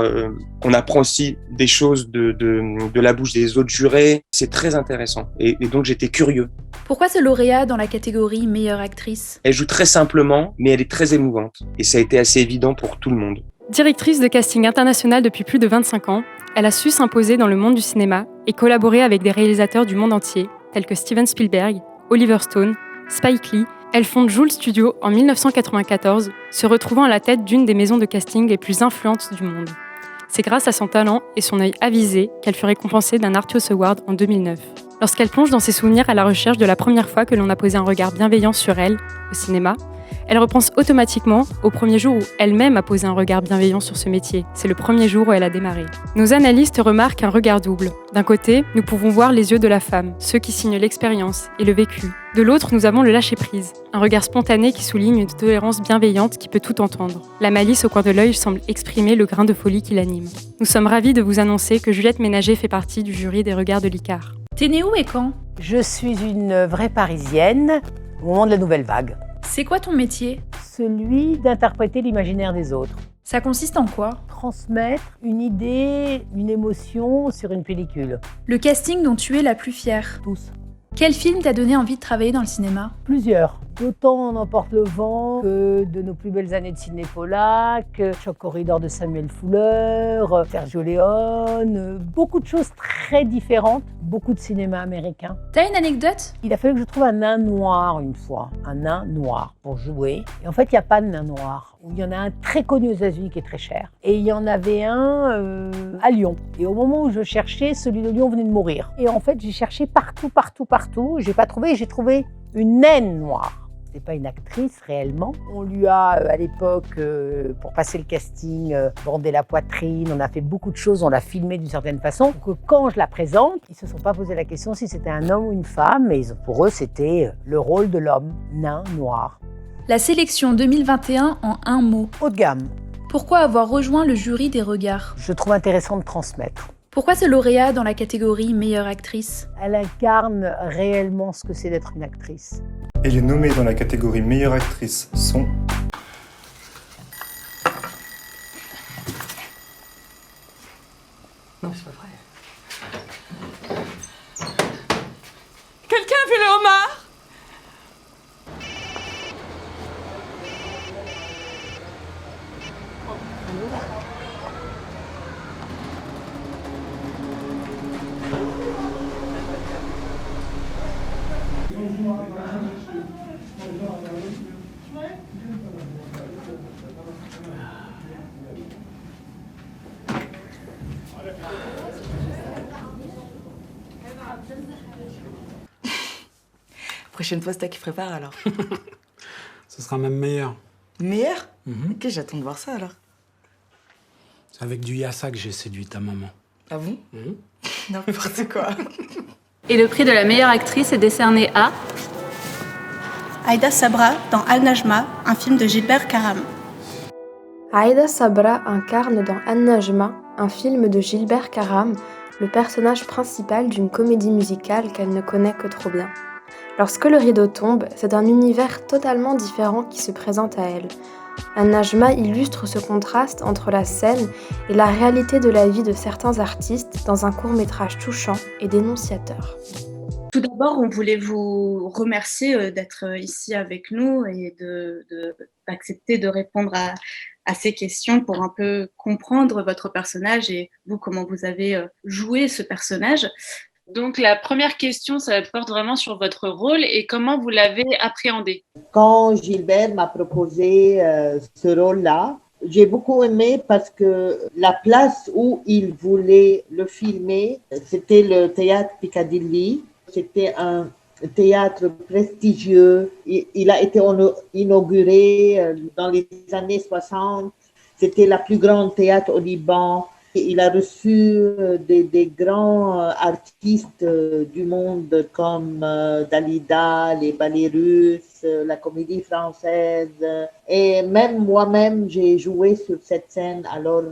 On apprend aussi des choses de la bouche des autres jurés. C'est très intéressant. Et donc j'étais curieux. Pourquoi ce lauréat dans la catégorie meilleure actrice ? Elle joue très simplement, mais elle est très émouvante. Et ça a été assez évident pour tout le monde. Directrice de casting international depuis plus de 25 ans, elle a su s'imposer dans le monde du cinéma et collaborer avec des réalisateurs du monde entier, tels que Steven Spielberg, Oliver Stone, Spike Lee. Elle fonde Joule Studio en 1994, se retrouvant à la tête d'une des maisons de casting les plus influentes du monde. C'est grâce à son talent et son œil avisé qu'elle fut récompensée d'un Artios Award en 2009. Lorsqu'elle plonge dans ses souvenirs à la recherche de la première fois que l'on a posé un regard bienveillant sur elle, au cinéma, elle repense automatiquement au premier jour où elle-même a posé un regard bienveillant sur ce métier. C'est le premier jour où elle a démarré. Nos analystes remarquent un regard double. D'un côté, nous pouvons voir les yeux de la femme, ceux qui signent l'expérience et le vécu. De l'autre, nous avons le lâcher-prise, un regard spontané qui souligne une tolérance bienveillante qui peut tout entendre. La malice au coin de l'œil semble exprimer le grain de folie qui l'anime. Nous sommes ravis de vous annoncer que Juliette Ménager fait partie du jury des regards de l'ICAR. T'es née où et quand ? Je suis une vraie Parisienne au moment de la nouvelle vague. C'est quoi ton métier ? Celui d'interpréter l'imaginaire des autres. Ça consiste en quoi ? Transmettre une idée, une émotion sur une pellicule. Le casting dont tu es la plus fière ? Tous. Quel film t'a donné envie de travailler dans le cinéma ? Plusieurs. Autant On emporte le vent que de nos plus belles années de ciné polac, Choc Corridor de Samuel Fuller, Sergio Leone, beaucoup de choses très différentes, beaucoup de cinéma américain. T'as une anecdote ? Il a fallu que je trouve un nain noir une fois, un nain noir pour jouer. Et en fait, il n'y a pas de nain noir. Il y en a un très connu aux États-Unis qui est très cher. Et il y en avait un à Lyon. Et au moment où je cherchais, celui de Lyon venait de mourir. Et en fait, j'ai cherché partout. J'ai pas trouvé, j'ai trouvé une naine noire. C'est pas une actrice réellement. On lui a, à l'époque, pour passer le casting, bandé la poitrine, on a fait beaucoup de choses, on l'a filmée d'une certaine façon. Donc, quand je la présente, ils se sont pas posé la question si c'était un homme ou une femme, mais pour eux, c'était le rôle de l'homme, nain, noir. La sélection 2021 en un mot. Haut de gamme. Pourquoi avoir rejoint le jury des regards ? Je trouve intéressant de transmettre. Pourquoi ce lauréat dans la catégorie meilleure actrice ? Elle incarne réellement ce que c'est d'être une actrice. Et les nommés dans la catégorie meilleure actrice sont... Non, c'est pas vrai. Quelqu'un a vu le homard ? Prochaine fois, c'est toi qui prépare alors. Ce sera même meilleur. Meilleur ? Ok, j'attends de voir ça alors. C'est avec du yassa que j'ai séduit ta maman. Ah bon ? N'importe quoi. Et le prix de la meilleure actrice est décerné à Aïda Sabra dans Al-Najma, un film de Gilbert Karam. Aïda Sabra incarne dans An-Najma, un film de Gilbert Karam, le personnage principal d'une comédie musicale qu'elle ne connaît que trop bien. Lorsque le rideau tombe, c'est un univers totalement différent qui se présente à elle. An-Najma illustre ce contraste entre la scène et la réalité de la vie de certains artistes dans un court-métrage touchant et dénonciateur. Tout d'abord, on voulait vous remercier d'être ici avec nous et d'accepter de répondre à ces questions pour un peu comprendre votre personnage et vous, comment vous avez joué ce personnage. Donc la première question, ça porte vraiment sur votre rôle et comment vous l'avez appréhendé. Quand Gilbert m'a proposé ce rôle-là, j'ai beaucoup aimé parce que la place où il voulait le filmer, c'était le théâtre Piccadilly. C'était un théâtre prestigieux. Il a été inauguré dans les années 60. C'était la plus grande théâtre au Liban. Il a reçu des grands artistes du monde comme Dalida, les ballets russes, la comédie française. Et même moi-même, j'ai joué sur cette scène, alors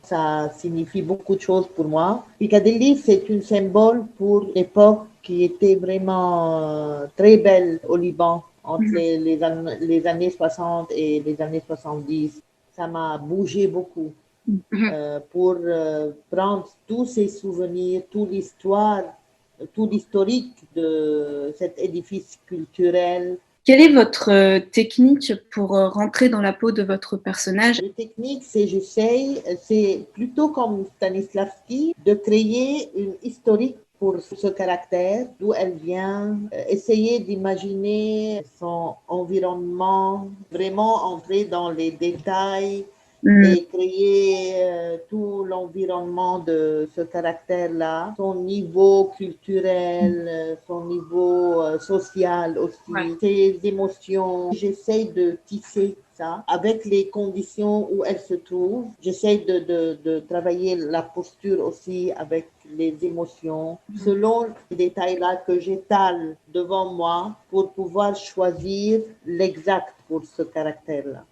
ça signifie beaucoup de choses pour moi. Piccadilly, c'est un symbole pour l'époque qui était vraiment très belle au Liban, entre les années 60 et les années 70. Ça m'a bougé beaucoup. Pour prendre tous ces souvenirs, toute l'histoire, tout l'historique de cet édifice culturel. Quelle est votre technique pour rentrer dans la peau de votre personnage ? La technique, c'est plutôt comme Stanislavski, de créer une historique pour ce caractère, d'où elle vient, essayer d'imaginer son environnement, vraiment entrer dans les détails, et créer tout l'environnement de ce caractère-là, son niveau culturel, son niveau social aussi, ses émotions. J'essaie de tisser ça avec les conditions où elle se trouve. J'essaie de travailler la posture aussi avec les émotions, selon les détails-là que j'étale devant moi pour pouvoir choisir l'exact pour ce caractère-là.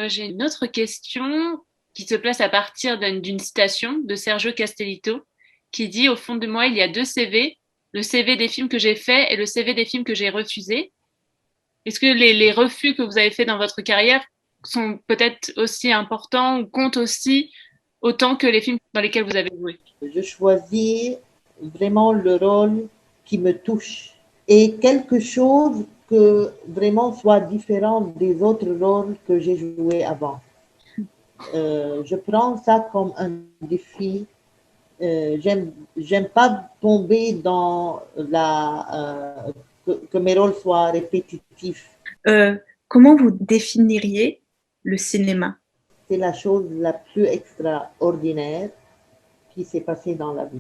J'ai une autre question qui se place à partir d'une citation de Sergio Castellitto qui dit « Au fond de moi, il y a 2 CV, le CV des films que j'ai faits et le CV des films que j'ai refusés. » Est-ce que les refus que vous avez faits dans votre carrière sont peut-être aussi importants ou comptent aussi autant que les films dans lesquels vous avez joué? Je choisis vraiment le rôle qui me touche et quelque chose que vraiment soit différent des autres rôles que j'ai joués avant. Je prends ça comme un défi. J'aime pas tomber dans que mes rôles soient répétitifs. Comment vous définiriez le cinéma? C'est la chose la plus extraordinaire qui s'est passée dans la vie.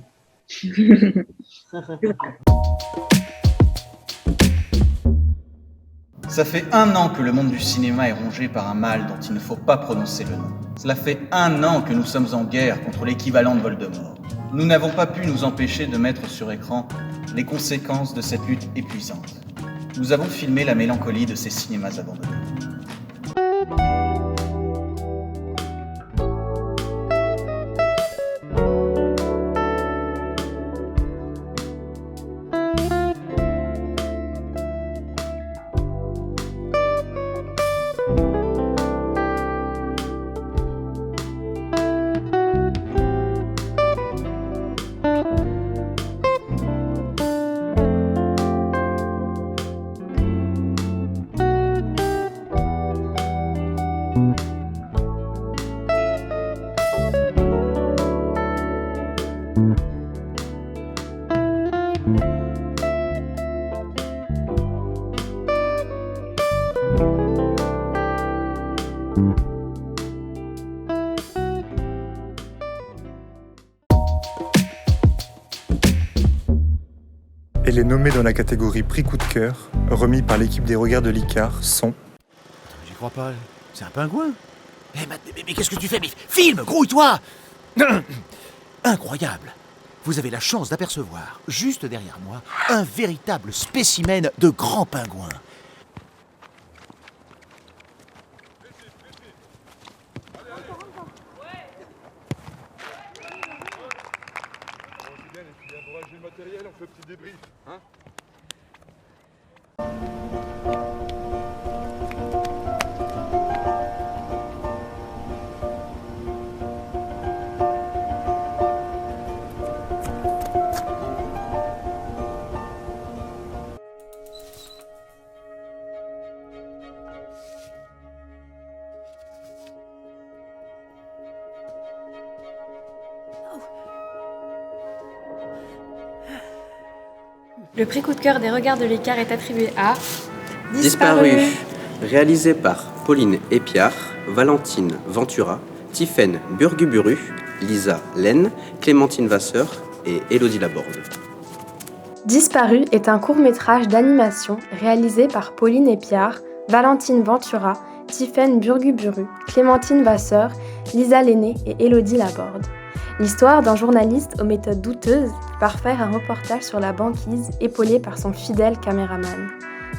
Ça fait 1 an que le monde du cinéma est rongé par un mal dont il ne faut pas prononcer le nom. Cela fait 1 an que nous sommes en guerre contre l'équivalent de Voldemort. Nous n'avons pas pu nous empêcher de mettre sur écran les conséquences de cette lutte épuisante. Nous avons filmé la mélancolie de ces cinémas abandonnés. Et les nommés dans la catégorie prix coup de cœur, remis par l'équipe des regards de l'Icare, sont... J'y crois pas, c'est un pingouin. Mais qu'est-ce que tu fais? Mais filme, grouille-toi. Incroyable. Vous avez la chance d'apercevoir, juste derrière moi, un véritable spécimen de grand pingouin. Le prix coup de cœur des regards de l'Icare est attribué à... Disparu, réalisé par Pauline Épiard, Valentine Ventura, Tiffaine Burguburu, Lisa Laine, Clémentine Vasseur et Élodie Laborde. Disparu est un court-métrage d'animation réalisé par Pauline Épiard, Valentine Ventura, Tiffaine Burguburu, Clémentine Vasseur, Lisa Laine et Élodie Laborde. L'histoire d'un journaliste aux méthodes douteuses qui part faire un reportage sur la banquise épaulé par son fidèle caméraman.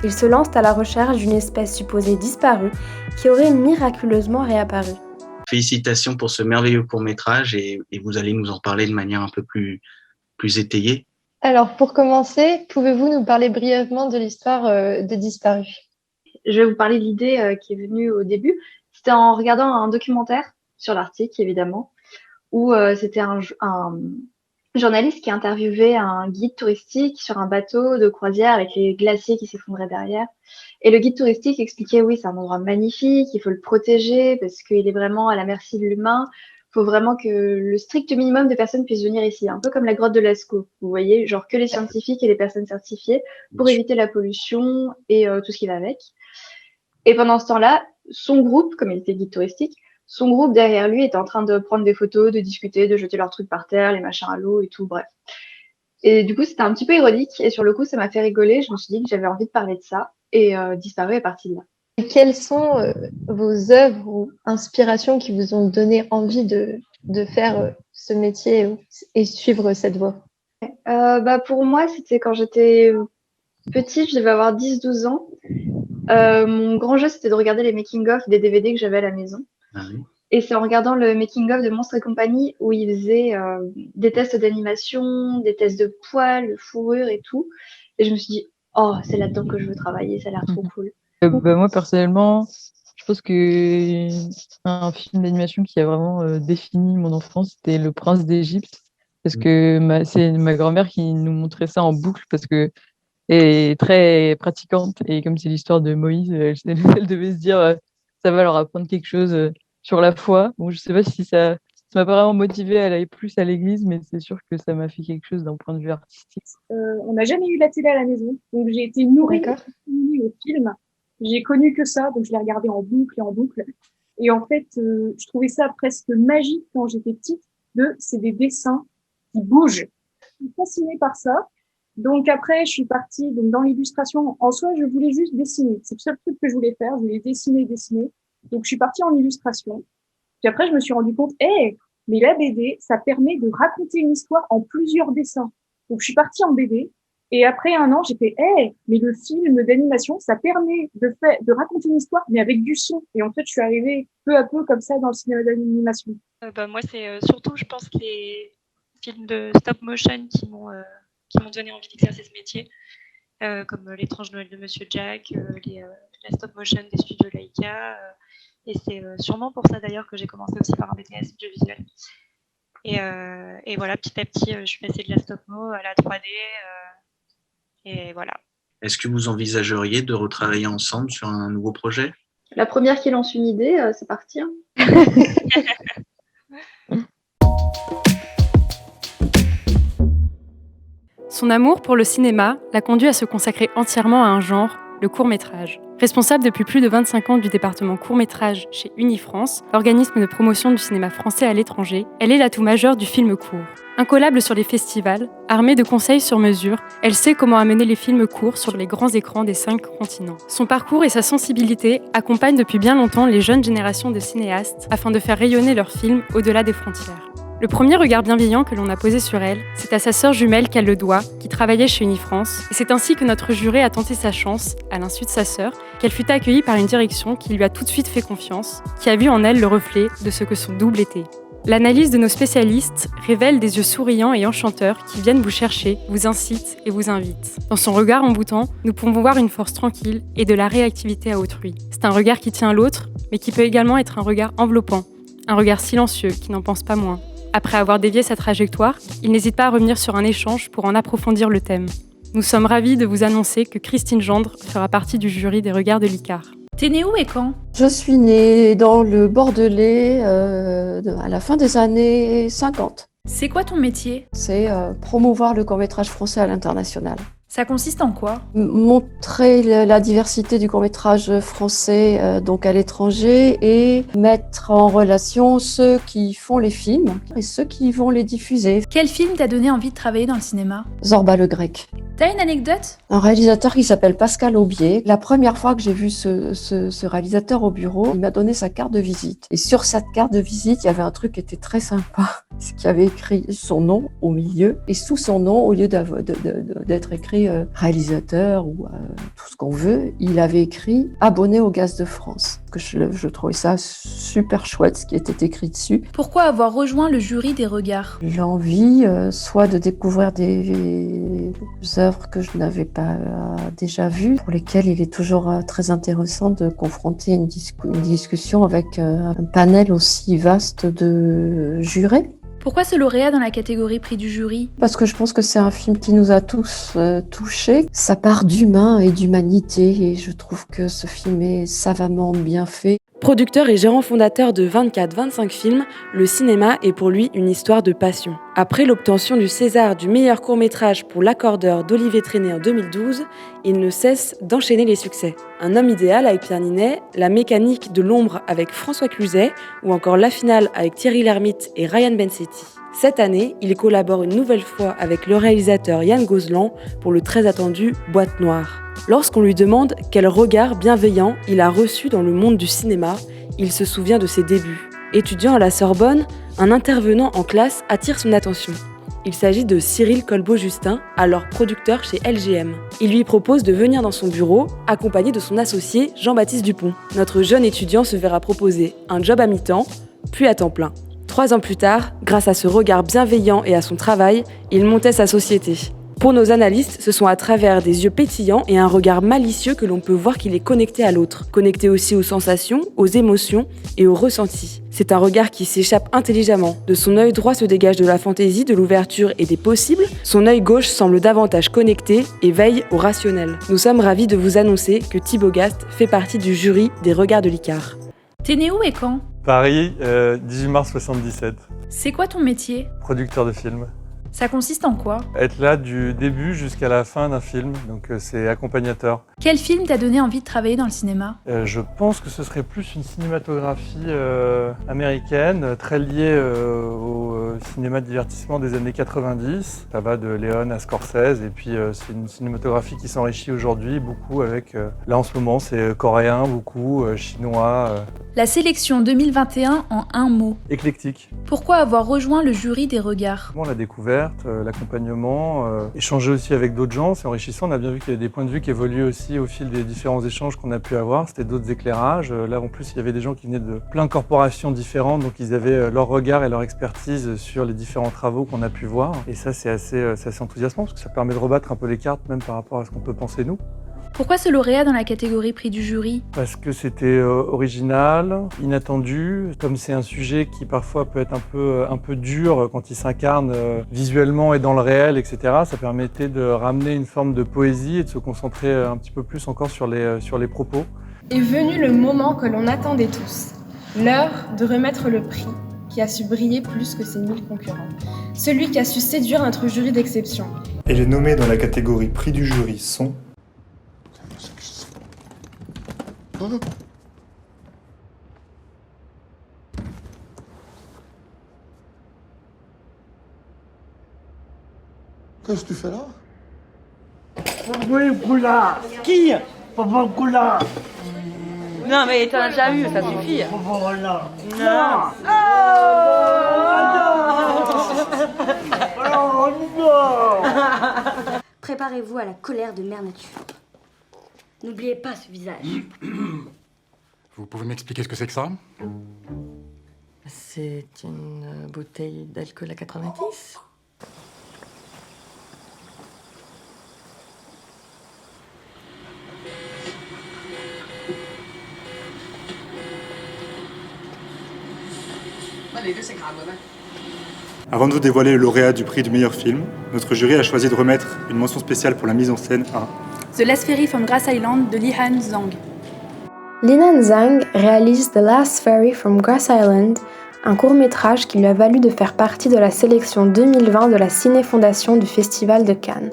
Ils se lancent à la recherche d'une espèce supposée disparue qui aurait miraculeusement réapparu. Félicitations pour ce merveilleux court-métrage et vous allez nous en parler de manière un peu plus étayée. Alors, pour commencer, pouvez-vous nous parler brièvement de l'histoire de Disparu? Je vais vous parler de l'idée qui est venue au début. C'était en regardant un documentaire sur l'Arctique, évidemment, où c'était un journaliste qui interviewait un guide touristique sur un bateau de croisière avec les glaciers qui s'effondraient derrière. Et le guide touristique expliquait, oui, c'est un endroit magnifique, il faut le protéger parce qu'il est vraiment à la merci de l'humain. Il faut vraiment que le strict minimum de personnes puissent venir ici, un peu comme la grotte de Lascaux, vous voyez, genre que les scientifiques et les personnes certifiées pour éviter la pollution et tout ce qui va avec. Et pendant ce temps-là, son groupe, comme il était guide touristique, son groupe derrière lui était en train de prendre des photos, de discuter, de jeter leurs trucs par terre, les machins à l'eau et tout, bref. Et du coup, c'était un petit peu ironique et sur le coup, ça m'a fait rigoler. Je me suis dit que j'avais envie de parler de ça et Disparu est parti de là. Et quelles sont vos œuvres ou inspirations qui vous ont donné envie de faire ce métier et suivre cette voie? Pour moi, c'était quand j'étais petite, je devais avoir 10-12 ans. Mon grand jeu, c'était de regarder les making-of des DVD que j'avais à la maison. Ah oui. Et c'est en regardant le making-of de Monstres et compagnie où ils faisaient des tests d'animation, des tests de poils, de fourrure et tout. Et je me suis dit, oh, c'est là-dedans que je veux travailler, ça a l'air trop cool. Moi, personnellement, je pense que un film d'animation qui a vraiment défini mon enfance, c'était Le Prince d'Égypte. Parce que c'est ma grand-mère qui nous montrait ça en boucle parce que elle est très pratiquante. Et comme c'est l'histoire de Moïse, elle devait se dire ça va leur apprendre quelque chose sur la foi. Bon, je sais pas si ça m'a pas vraiment motivée à aller plus à l'église, mais c'est sûr que ça m'a fait quelque chose d'un point de vue artistique. On n'a jamais eu la télé à la maison, donc j'ai été nourrie au film. J'ai connu que ça, donc je l'ai regardé en boucle et en boucle. Et en fait, je trouvais ça presque magique quand j'étais petite, c'est des dessins qui bougent. Je suis fascinée par ça. Donc après, je suis partie dans l'illustration. En soi, je voulais juste dessiner. C'est le seul truc que je voulais faire. Je voulais dessiner. Donc je suis partie en illustration. Puis après, je me suis rendu compte, mais la BD, ça permet de raconter une histoire en plusieurs dessins. Donc je suis partie en BD. Et après 1 an, j'ai fait, mais le film d'animation, ça permet de raconter une histoire, mais avec du son. Et en fait, je suis arrivée peu à peu comme ça dans le cinéma d'animation. Moi, c'est surtout, je pense, les films de stop motion qui m'ont donné envie d'exercer ce métier, comme L'étrange Noël de Monsieur Jack, la stop motion des studios Laika. Et c'est sûrement pour ça d'ailleurs que j'ai commencé aussi par un BTS audiovisuel. Et voilà, petit à petit, je suis passée de la stop-mo à la 3D. Et voilà. Est-ce que vous envisageriez de retravailler ensemble sur un nouveau projet? La première qui lance une idée, c'est parti. Hein. Son amour pour le cinéma l'a conduit à se consacrer entièrement à un genre, le court-métrage. Responsable depuis plus de 25 ans du département court-métrage chez Unifrance, l'organisme de promotion du cinéma français à l'étranger, elle est l'atout majeur du film court. Incollable sur les festivals, armée de conseils sur mesure, elle sait comment amener les films courts sur les grands écrans des 5 continents. Son parcours et sa sensibilité accompagnent depuis bien longtemps les jeunes générations de cinéastes afin de faire rayonner leurs films au-delà des frontières. Le premier regard bienveillant que l'on a posé sur elle, c'est à sa sœur jumelle qu'elle le doit, qui travaillait chez Unifrance, et c'est ainsi que notre juré a tenté sa chance, à l'insu de sa sœur, qu'elle fut accueillie par une direction qui lui a tout de suite fait confiance, qui a vu en elle le reflet de ce que son double était. L'analyse de nos spécialistes révèle des yeux souriants et enchanteurs qui viennent vous chercher, vous incitent et vous invitent. Dans son regard emboutant, nous pouvons voir une force tranquille et de la réactivité à autrui. C'est un regard qui tient à l'autre, mais qui peut également être un regard enveloppant, un regard silencieux qui n'en pense pas moins. Après avoir dévié sa trajectoire, il n'hésite pas à revenir sur un échange pour en approfondir le thème. Nous sommes ravis de vous annoncer que Christine Gendre fera partie du jury des regards de l'Icare. T'es née où et quand? Je suis née dans le Bordelais à la fin des années 50. C'est quoi ton métier? C'est promouvoir le court-métrage français à l'international. Ça consiste en quoi? Montrer la diversité du court-métrage français donc à l'étranger et mettre en relation ceux qui font les films et ceux qui vont les diffuser. Quel film t'a donné envie de travailler dans le cinéma? Zorba le Grec. T'as une anecdote? Un réalisateur qui s'appelle Pascal Aubier. La première fois que j'ai vu ce réalisateur au bureau, il m'a donné sa carte de visite. Et sur cette carte de visite, il y avait un truc qui était très sympa. C'est qu'il avait écrit son nom au milieu et sous son nom, au lieu d'être écrit réalisateur ou tout ce qu'on veut, il avait écrit abonné au Gaz de France. Je trouvais ça super chouette ce qui était écrit dessus. Pourquoi avoir rejoint le jury des regards? L'envie soit de découvrir des œuvres que je n'avais pas déjà vues, pour lesquelles il est toujours très intéressant de confronter une discussion avec un panel aussi vaste de jurés. Pourquoi ce lauréat dans la catégorie prix du jury? Parce que je pense que c'est un film qui nous a tous touchés. Ça part d'humain et d'humanité et je trouve que ce film est savamment bien fait. Producteur et gérant fondateur de 24-25 films, le cinéma est pour lui une histoire de passion. Après l'obtention du César du meilleur court-métrage pour L'Accordeur d'Olivier Trenet en 2012, il ne cesse d'enchaîner les succès. Un homme idéal avec Pierre Ninet, La mécanique de l'ombre avec François Cluzet ou encore La finale avec Thierry Lhermitte et Ryan Bensetti. Cette année, il collabore une nouvelle fois avec le réalisateur Yann Gozlan pour le très attendu Boîte Noire. Lorsqu'on lui demande quel regard bienveillant il a reçu dans le monde du cinéma, il se souvient de ses débuts. Étudiant à la Sorbonne, un intervenant en classe attire son attention. Il s'agit de Cyril Colbeau-Justin, alors producteur chez LGM. Il lui propose de venir dans son bureau, accompagné de son associé Jean-Baptiste Dupont. Notre jeune étudiant se verra proposer un job à mi-temps, puis à temps plein. 3 ans plus tard, grâce à ce regard bienveillant et à son travail, il montait sa société. Pour nos analystes, ce sont à travers des yeux pétillants et un regard malicieux que l'on peut voir qu'il est connecté à l'autre, connecté aussi aux sensations, aux émotions et aux ressentis. C'est un regard qui s'échappe intelligemment. De son œil droit se dégage de la fantaisie, de l'ouverture et des possibles. Son œil gauche semble davantage connecté et veille au rationnel. Nous sommes ravis de vous annoncer que Thibaut Gast fait partie du jury des regards de l'Icare. T'es né où et quand? Paris, 18 mars 77. C'est quoi ton métier? Producteur de film. Ça consiste en quoi? Être là du début jusqu'à la fin d'un film, donc c'est accompagnateur. Quel film t'a donné envie de travailler dans le cinéma? Je pense que ce serait plus une cinématographie américaine, très liée au cinéma de divertissement des années 90. Ça va de Léon à Scorsese et puis c'est une cinématographie qui s'enrichit aujourd'hui beaucoup avec, là en ce moment c'est coréen beaucoup, chinois. La sélection 2021 en un mot. Éclectique. Pourquoi avoir rejoint le jury des regards? La découverte, l'accompagnement, échanger aussi avec d'autres gens, c'est enrichissant. On a bien vu qu'il y avait des points de vue qui évoluaient aussi au fil des différents échanges qu'on a pu avoir. C'était d'autres éclairages. Là en plus il y avait des gens qui venaient de plein de corporations différentes, donc ils avaient leur regard et leur expertise sur les différents travaux qu'on a pu voir. Et ça c'est assez enthousiasmant parce que ça permet de rebattre un peu les cartes même par rapport à ce qu'on peut penser nous. Pourquoi ce lauréat dans la catégorie prix du jury? Parce que c'était original, inattendu. Comme c'est un sujet qui parfois peut être un peu dur quand il s'incarne visuellement et dans le réel, etc., ça permettait de ramener une forme de poésie et de se concentrer un petit peu plus encore sur les propos. Est venu le moment que l'on attendait tous, l'heure de remettre le prix qui a su briller plus que ses 1000 concurrents, celui qui a su séduire notre jury d'exception. Et les nommés dans la catégorie prix du jury sont... Qu'est-ce que tu fais là? Qui? Non mais t'en as déjà eu, ça suffit. Préparez-vous à la colère de Mère Nature. N'oubliez pas ce visage. Vous pouvez m'expliquer ce que c'est que ça? C'est une bouteille d'alcool à 90. Avant de vous dévoiler le lauréat du prix du meilleur film, notre jury a choisi de remettre une mention spéciale pour la mise en scène à The Last Ferry from Grass Island de Lee Han Zhang. Lee Han Zhang réalise The Last Ferry from Grass Island, un court-métrage qui lui a valu de faire partie de la sélection 2020 de la Ciné-Fondation du Festival de Cannes.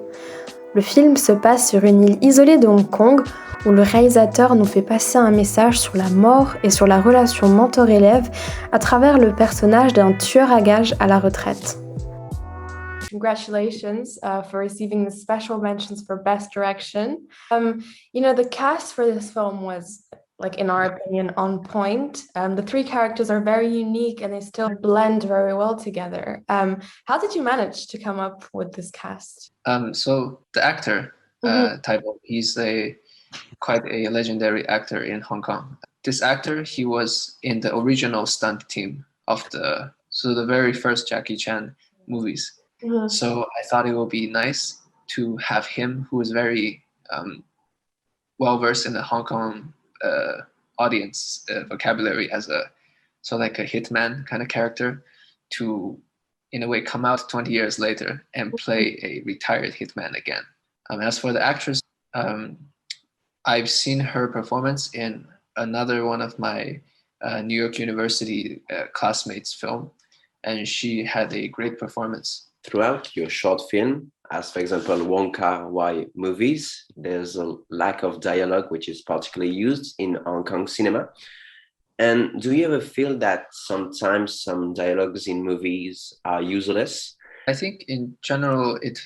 Le film se passe sur une île isolée de Hong Kong où le réalisateur nous fait passer un message sur la mort et sur la relation mentor-élève à travers le personnage d'un tueur à gages à la retraite. Congratulations for receiving the special mentions for Best Direction. The cast for this film was, in our opinion, on point. The three characters are very unique and they still blend very well together. How did you manage to come up with this cast? So the actor, Taibo, he's quite a legendary actor in Hong Kong. This actor, he was in the original stunt team of the very first Jackie Chan movies. Mm-hmm. So I thought it would be nice to have him, who is very well versed in the Hong Kong audience vocabulary as a hitman kind of character, to in a way come out 20 years later and play a retired hitman again. As for the actress, I've seen her performance in another one of my New York University classmates' film, and she had a great performance. Throughout your short film, as for example Wong Kar-wai movies, there's a lack of dialogue which is particularly used in Hong Kong cinema. And do you ever feel that sometimes some dialogues in movies are useless? I think in general it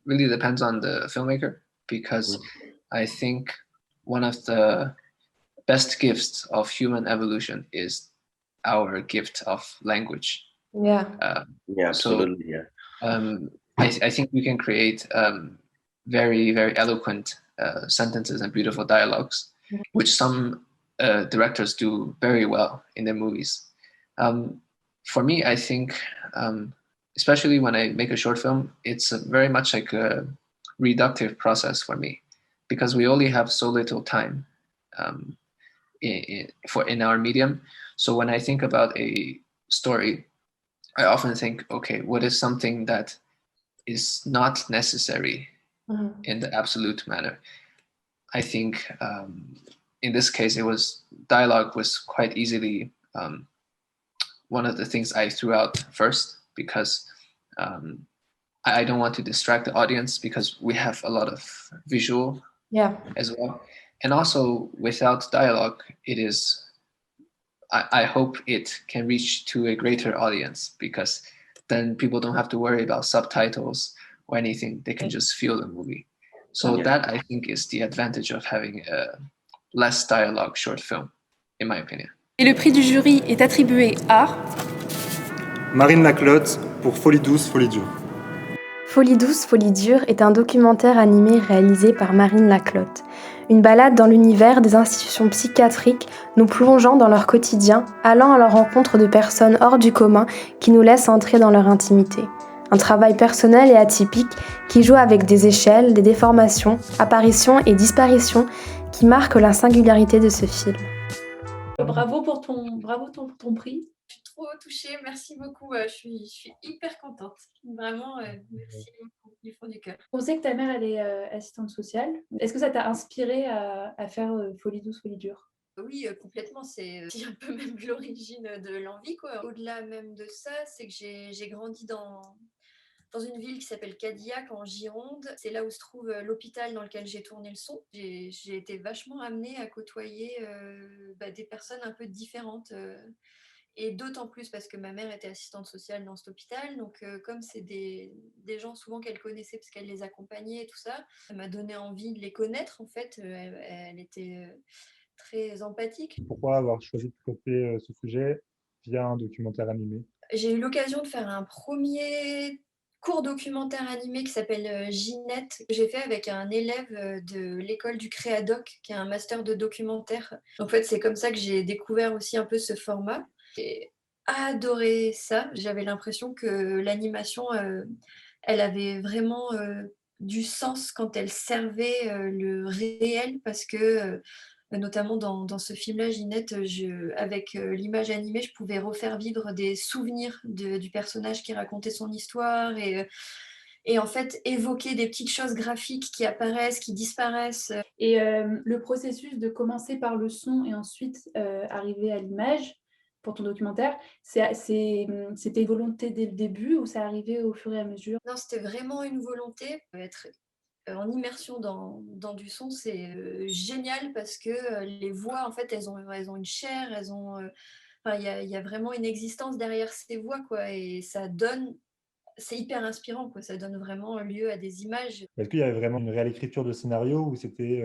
really depends on the filmmaker, because I think one of the best gifts of human evolution is our gift of language. Yeah. Absolutely. I think we can create very, very eloquent sentences and beautiful dialogues, which some directors do very well in their movies. For me, I think, especially when I make a short film, it's very much like a reductive process for me, because we only have so little time in our medium. So when I think about a story, I often think, okay, what is something that is not necessary in the absolute manner? I think in this case, dialogue was quite easily one of the things I threw out first, because I don't want to distract the audience, because we have a lot of visual as well. And also without dialogue, I hope it can reach to a greater audience, because then people don't have to worry about subtitles or anything. They can just feel the movie. So that, I think, is the advantage of having a less dialogue short film, in my opinion. Et le prix du jury est attribué à Marine Laclotte pour Folie douce, folie dure. Folie douce, folie dure est un documentaire animé réalisé par Marine Laclotte. Une balade dans l'univers des institutions psychiatriques, nous plongeant dans leur quotidien, allant à la rencontre de personnes hors du commun qui nous laissent entrer dans leur intimité. Un travail personnel et atypique qui joue avec des échelles, des déformations, apparitions et disparitions qui marquent la singularité de ce film. Bravo pour ton prix. Je suis trop touchée, merci beaucoup. Je suis hyper contente. Vraiment, merci beaucoup du fond du cœur. On sait que ta mère, elle est assistante sociale. Est-ce que ça t'a inspiré à faire Folie douce, folie dure? Oui, complètement. C'est un peu même l'origine de l'envie, quoi. Au-delà même de ça, c'est que j'ai grandi dans une ville qui s'appelle Cadillac, en Gironde. C'est là où se trouve l'hôpital dans lequel j'ai tourné le son. J'ai été vachement amenée à côtoyer des personnes un peu différentes. Et d'autant plus parce que ma mère était assistante sociale dans cet hôpital. Donc, comme c'est des gens souvent qu'elle connaissait parce qu'elle les accompagnait et tout ça, ça m'a donné envie de les connaître, en fait. Elle était très empathique. Pourquoi avoir choisi de traiter ce sujet via un documentaire animé? J'ai eu l'occasion de faire un premier court documentaire animé qui s'appelle Ginette, que j'ai fait avec un élève de l'école du Créadoc, qui a un master de documentaire. En fait, c'est comme ça que j'ai découvert aussi un peu ce format. J'ai adoré ça. J'avais l'impression que l'animation, elle avait vraiment du sens quand elle servait le réel, parce que notamment dans ce film-là, Ginette, avec l'image animée, je pouvais refaire vivre des souvenirs du personnage qui racontait son histoire et en fait évoquer des petites choses graphiques qui apparaissent, qui disparaissent. Et le processus de commencer par le son et ensuite arriver à l'image pour ton documentaire, c'était une volonté dès le début ou ça arrivait au fur et à mesure? Non, c'était vraiment une volonté. Être en immersion dans du son, c'est génial parce que les voix, en fait, elles ont une chair, elles ont... il y a vraiment une existence derrière ces voix, quoi, et ça donne... C'est hyper inspirant, quoi, ça donne vraiment lieu à des images. Est-ce qu'il y avait vraiment une réelle écriture de scénario ou c'était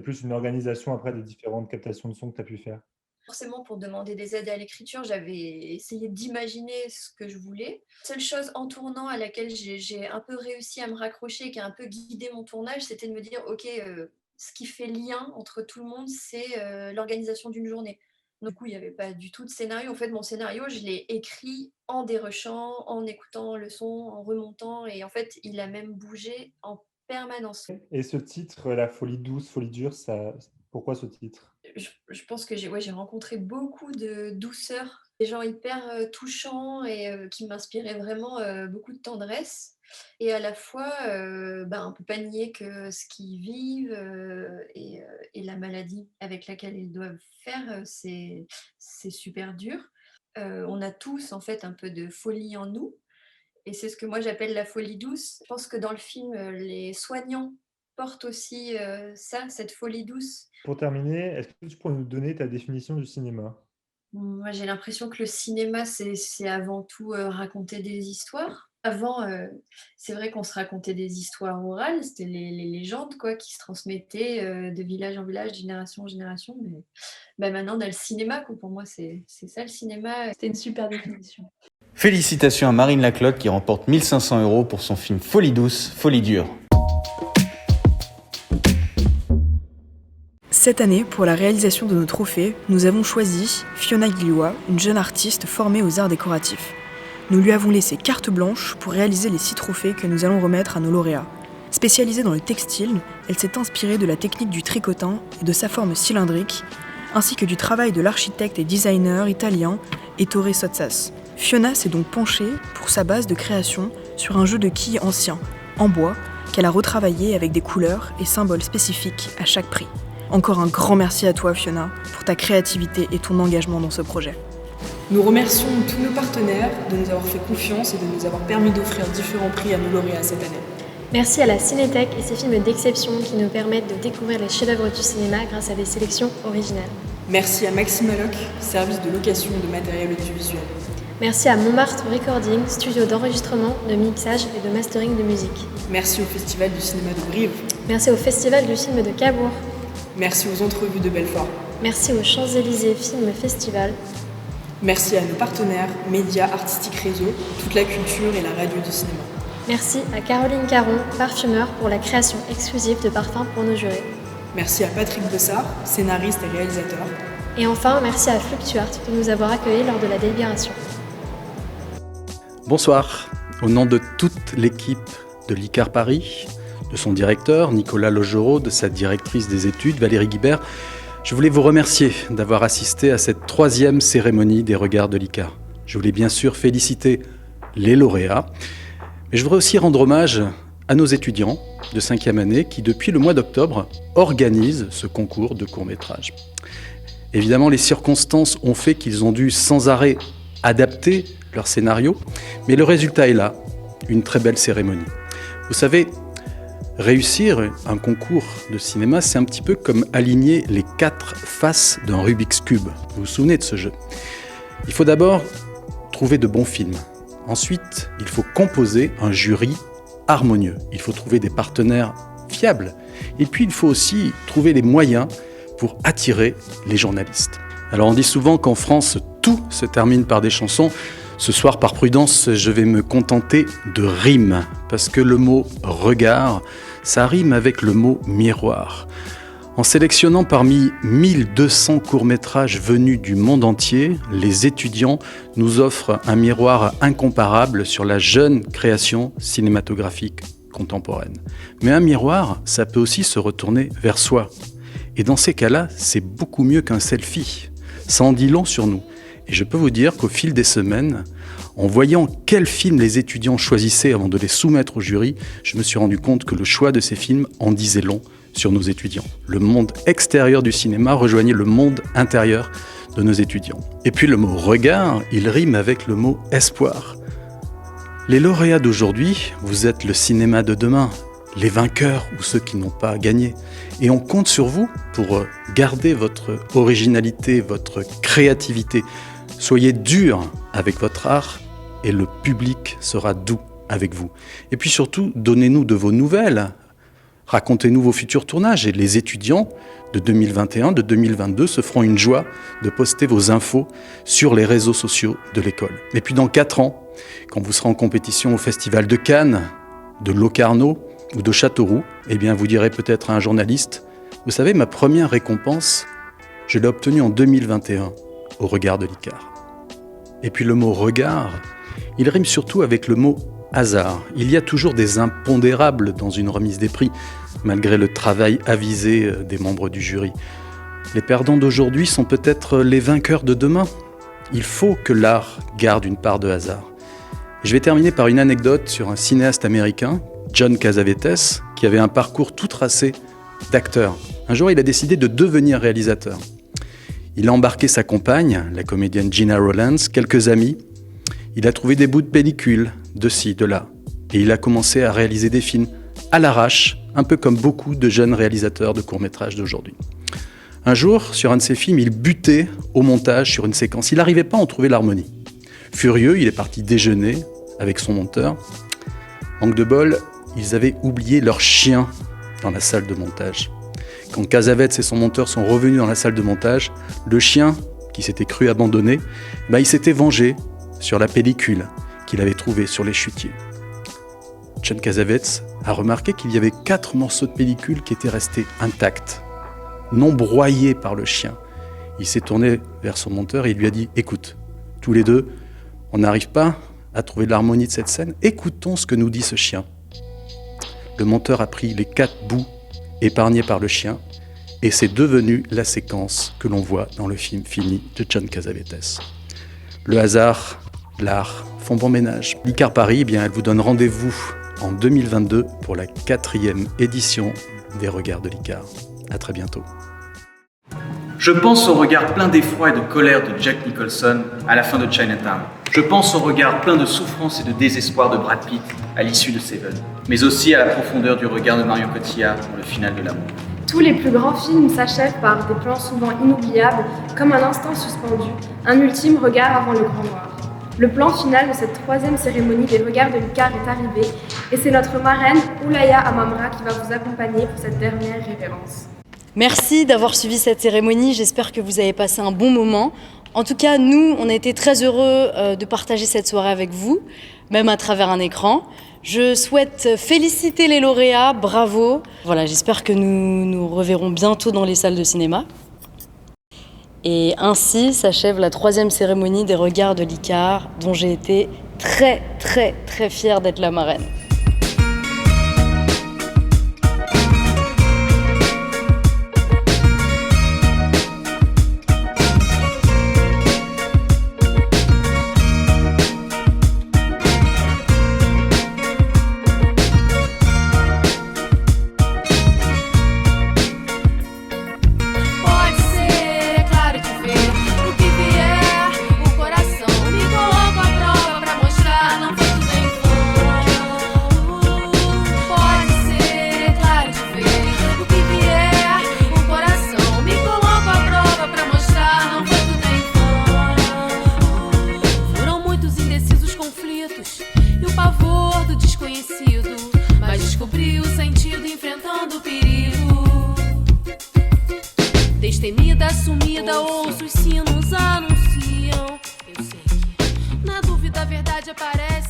plus une organisation après des différentes captations de son que tu as pu faire? Forcément, pour demander des aides à l'écriture, j'avais essayé d'imaginer ce que je voulais. Seule chose en tournant à laquelle j'ai un peu réussi à me raccrocher et qui a un peu guidé mon tournage, c'était de me dire, ok, ce qui fait lien entre tout le monde, c'est l'organisation d'une journée. Donc, du coup, il n'y avait pas du tout de scénario. En fait, mon scénario, je l'ai écrit en dérushant, en écoutant le son, en remontant. Et en fait, il a même bougé en permanence. Et ce titre, La folie douce, folie dure, pourquoi ce titre? Je pense que j'ai rencontré beaucoup de douceur, des gens hyper touchants et qui m'inspiraient vraiment beaucoup de tendresse. Et à la fois, on ne peut pas nier que ce qu'ils vivent et la maladie avec laquelle ils doivent faire, c'est super dur. On a tous en fait un peu de folie en nous. Et c'est ce que moi j'appelle la folie douce. Je pense que dans le film, les soignants portent aussi cette folie douce. Pour terminer, est-ce que tu pourrais nous donner ta définition du cinéma? Moi, j'ai l'impression que le cinéma, c'est avant tout raconter des histoires. Avant, c'est vrai qu'on se racontait des histoires orales, c'était les légendes quoi, qui se transmettaient de village en village, génération en génération. Mais maintenant, on a le cinéma. Quoi. Pour moi, c'est ça le cinéma. C'était une super définition. Félicitations à Marine Laclotte qui remporte 1 500 € pour son film Folie douce, folie dure. Cette année, pour la réalisation de nos trophées, nous avons choisi Fiona Guillois, une jeune artiste formée aux arts décoratifs. Nous lui avons laissé carte blanche pour réaliser les 6 trophées que nous allons remettre à nos lauréats. Spécialisée dans le textile, elle s'est inspirée de la technique du tricotin et de sa forme cylindrique, ainsi que du travail de l'architecte et designer italien Ettore Sottsass. Fiona s'est donc penchée, pour sa base de création, sur un jeu de quilles ancien, en bois, qu'elle a retravaillé avec des couleurs et symboles spécifiques à chaque prix. Encore un grand merci à toi, Fiona, pour ta créativité et ton engagement dans ce projet. Nous remercions tous nos partenaires de nous avoir fait confiance et de nous avoir permis d'offrir différents prix à nos lauréats cette année. Merci à la Cinétech et ses films d'exception qui nous permettent de découvrir les chefs-d'œuvre du cinéma grâce à des sélections originales. Merci à Maximaloc, service de location de matériel audiovisuel. Merci à Montmartre Recording, studio d'enregistrement, de mixage et de mastering de musique. Merci au Festival du cinéma de Brive. Merci au Festival du film de Cabourg. Merci aux entrevues de Belfort. Merci au Champs-Élysées Film Festival. Merci à nos partenaires, Médias Artistiques Réseau, toute la culture et la radio du cinéma. Merci à Caroline Caron, parfumeur, pour la création exclusive de parfums pour nos jurés. Merci à Patrick Bessard, scénariste et réalisateur. Et enfin, merci à Fluctuart de nous avoir accueillis lors de la délibération. Bonsoir. Au nom de toute l'équipe de l'ICAR Paris, de son directeur Nicolas Logerot, de sa directrice des études Valérie Guibert, je voulais vous remercier d'avoir assisté à cette 3e cérémonie des regards de l'ICAR. Je voulais bien sûr féliciter les lauréats, mais je voudrais aussi rendre hommage à nos étudiants de 5e année qui, depuis le mois d'octobre, organisent ce concours de court-métrage. Évidemment, les circonstances ont fait qu'ils ont dû sans arrêt adapter leur scénario, mais le résultat est là, une très belle cérémonie. Vous savez, réussir un concours de cinéma, c'est un petit peu comme aligner les 4 faces d'un Rubik's Cube. Vous vous souvenez de ce jeu? Il faut d'abord trouver de bons films. Ensuite, il faut composer un jury harmonieux. Il faut trouver des partenaires fiables. Et puis, il faut aussi trouver les moyens pour attirer les journalistes. Alors, on dit souvent qu'en France, tout se termine par des chansons. Ce soir, par prudence, je vais me contenter de rimes, parce que le mot « regard », ça rime avec le mot « miroir ». En sélectionnant parmi 1200 courts-métrages venus du monde entier, les étudiants nous offrent un miroir incomparable sur la jeune création cinématographique contemporaine. Mais un miroir, ça peut aussi se retourner vers soi. Et dans ces cas-là, c'est beaucoup mieux qu'un selfie. Ça en dit long sur nous. Et je peux vous dire qu'au fil des semaines, en voyant quels films les étudiants choisissaient avant de les soumettre au jury, je me suis rendu compte que le choix de ces films en disait long sur nos étudiants. Le monde extérieur du cinéma rejoignait le monde intérieur de nos étudiants. Et puis le mot « regard », il rime avec le mot « espoir ». Les lauréats d'aujourd'hui, vous êtes le cinéma de demain, les vainqueurs ou ceux qui n'ont pas gagné. Et on compte sur vous pour garder votre originalité, votre créativité. Soyez durs avec votre art et le public sera doux avec vous. Et puis surtout, donnez-nous de vos nouvelles. Racontez-nous vos futurs tournages et les étudiants de 2021, de 2022 se feront une joie de poster vos infos sur les réseaux sociaux de l'école. Et puis dans 4 ans, quand vous serez en compétition au Festival de Cannes, de Locarno ou de Châteauroux, eh bien vous direz peut-être à un journaliste « Vous savez, ma première récompense, je l'ai obtenue en 2021 au regard de l'ICAR ». Et puis le mot « regard », il rime surtout avec le mot « hasard ». Il y a toujours des impondérables dans une remise des prix, malgré le travail avisé des membres du jury. Les perdants d'aujourd'hui sont peut-être les vainqueurs de demain. Il faut que l'art garde une part de hasard. Je vais terminer par une anecdote sur un cinéaste américain, John Cassavetes, qui avait un parcours tout tracé d'acteur. Un jour, il a décidé de devenir réalisateur. Il a embarqué sa compagne, la comédienne Gina Rowlands, quelques amis. Il a trouvé des bouts de pellicule, de ci, de là. Et il a commencé à réaliser des films à l'arrache, un peu comme beaucoup de jeunes réalisateurs de courts-métrages d'aujourd'hui. Un jour, sur un de ses films, il butait au montage sur une séquence. Il n'arrivait pas à en trouver l'harmonie. Furieux, il est parti déjeuner avec son monteur. Manque de bol, ils avaient oublié leur chien dans la salle de montage. Quand Cassavetes et son monteur sont revenus dans la salle de montage, le chien, qui s'était cru abandonné, il s'était vengé sur la pellicule qu'il avait trouvée sur l'échutier. John Cassavetes a remarqué qu'il y avait 4 morceaux de pellicule qui étaient restés intacts, non broyés par le chien. Il s'est tourné vers son monteur et il lui a dit « Écoute, tous les deux, on n'arrive pas à trouver l'harmonie de cette scène, écoutons ce que nous dit ce chien. » Le monteur a pris les 4 bouts épargnés par le chien et c'est devenu la séquence que l'on voit dans le film fini de John Cassavetes. Le hasard, l'art font bon ménage. L'ICAR Paris, elle vous donne rendez-vous en 2022 pour la 4e édition des Regards de l'ICAR. À très bientôt. Je pense au regard plein d'effroi et de colère de Jack Nicholson à la fin de Chinatown. Je pense au regard plein de souffrance et de désespoir de Brad Pitt à l'issue de Seven, mais aussi à la profondeur du regard de Marion Cotillard dans Le Final de l'amour. Tous les plus grands films s'achèvent par des plans souvent inoubliables, comme un instant suspendu, un ultime regard avant le grand noir. Le plan final de cette 3e cérémonie des regards de l'Icare est arrivé et c'est notre marraine Oulaya Amamra qui va vous accompagner pour cette dernière révérence. Merci d'avoir suivi cette cérémonie, j'espère que vous avez passé un bon moment. En tout cas, nous, on a été très heureux de partager cette soirée avec vous, même à travers un écran. Je souhaite féliciter les lauréats, bravo. Voilà, j'espère que nous nous reverrons bientôt dans les salles de cinéma. Et ainsi s'achève la 3e cérémonie des regards de l'Icare, dont j'ai été très fière d'être la marraine. Destemida, sumida, ouço os sinos anunciam. Eu sei que na dúvida a verdade aparece.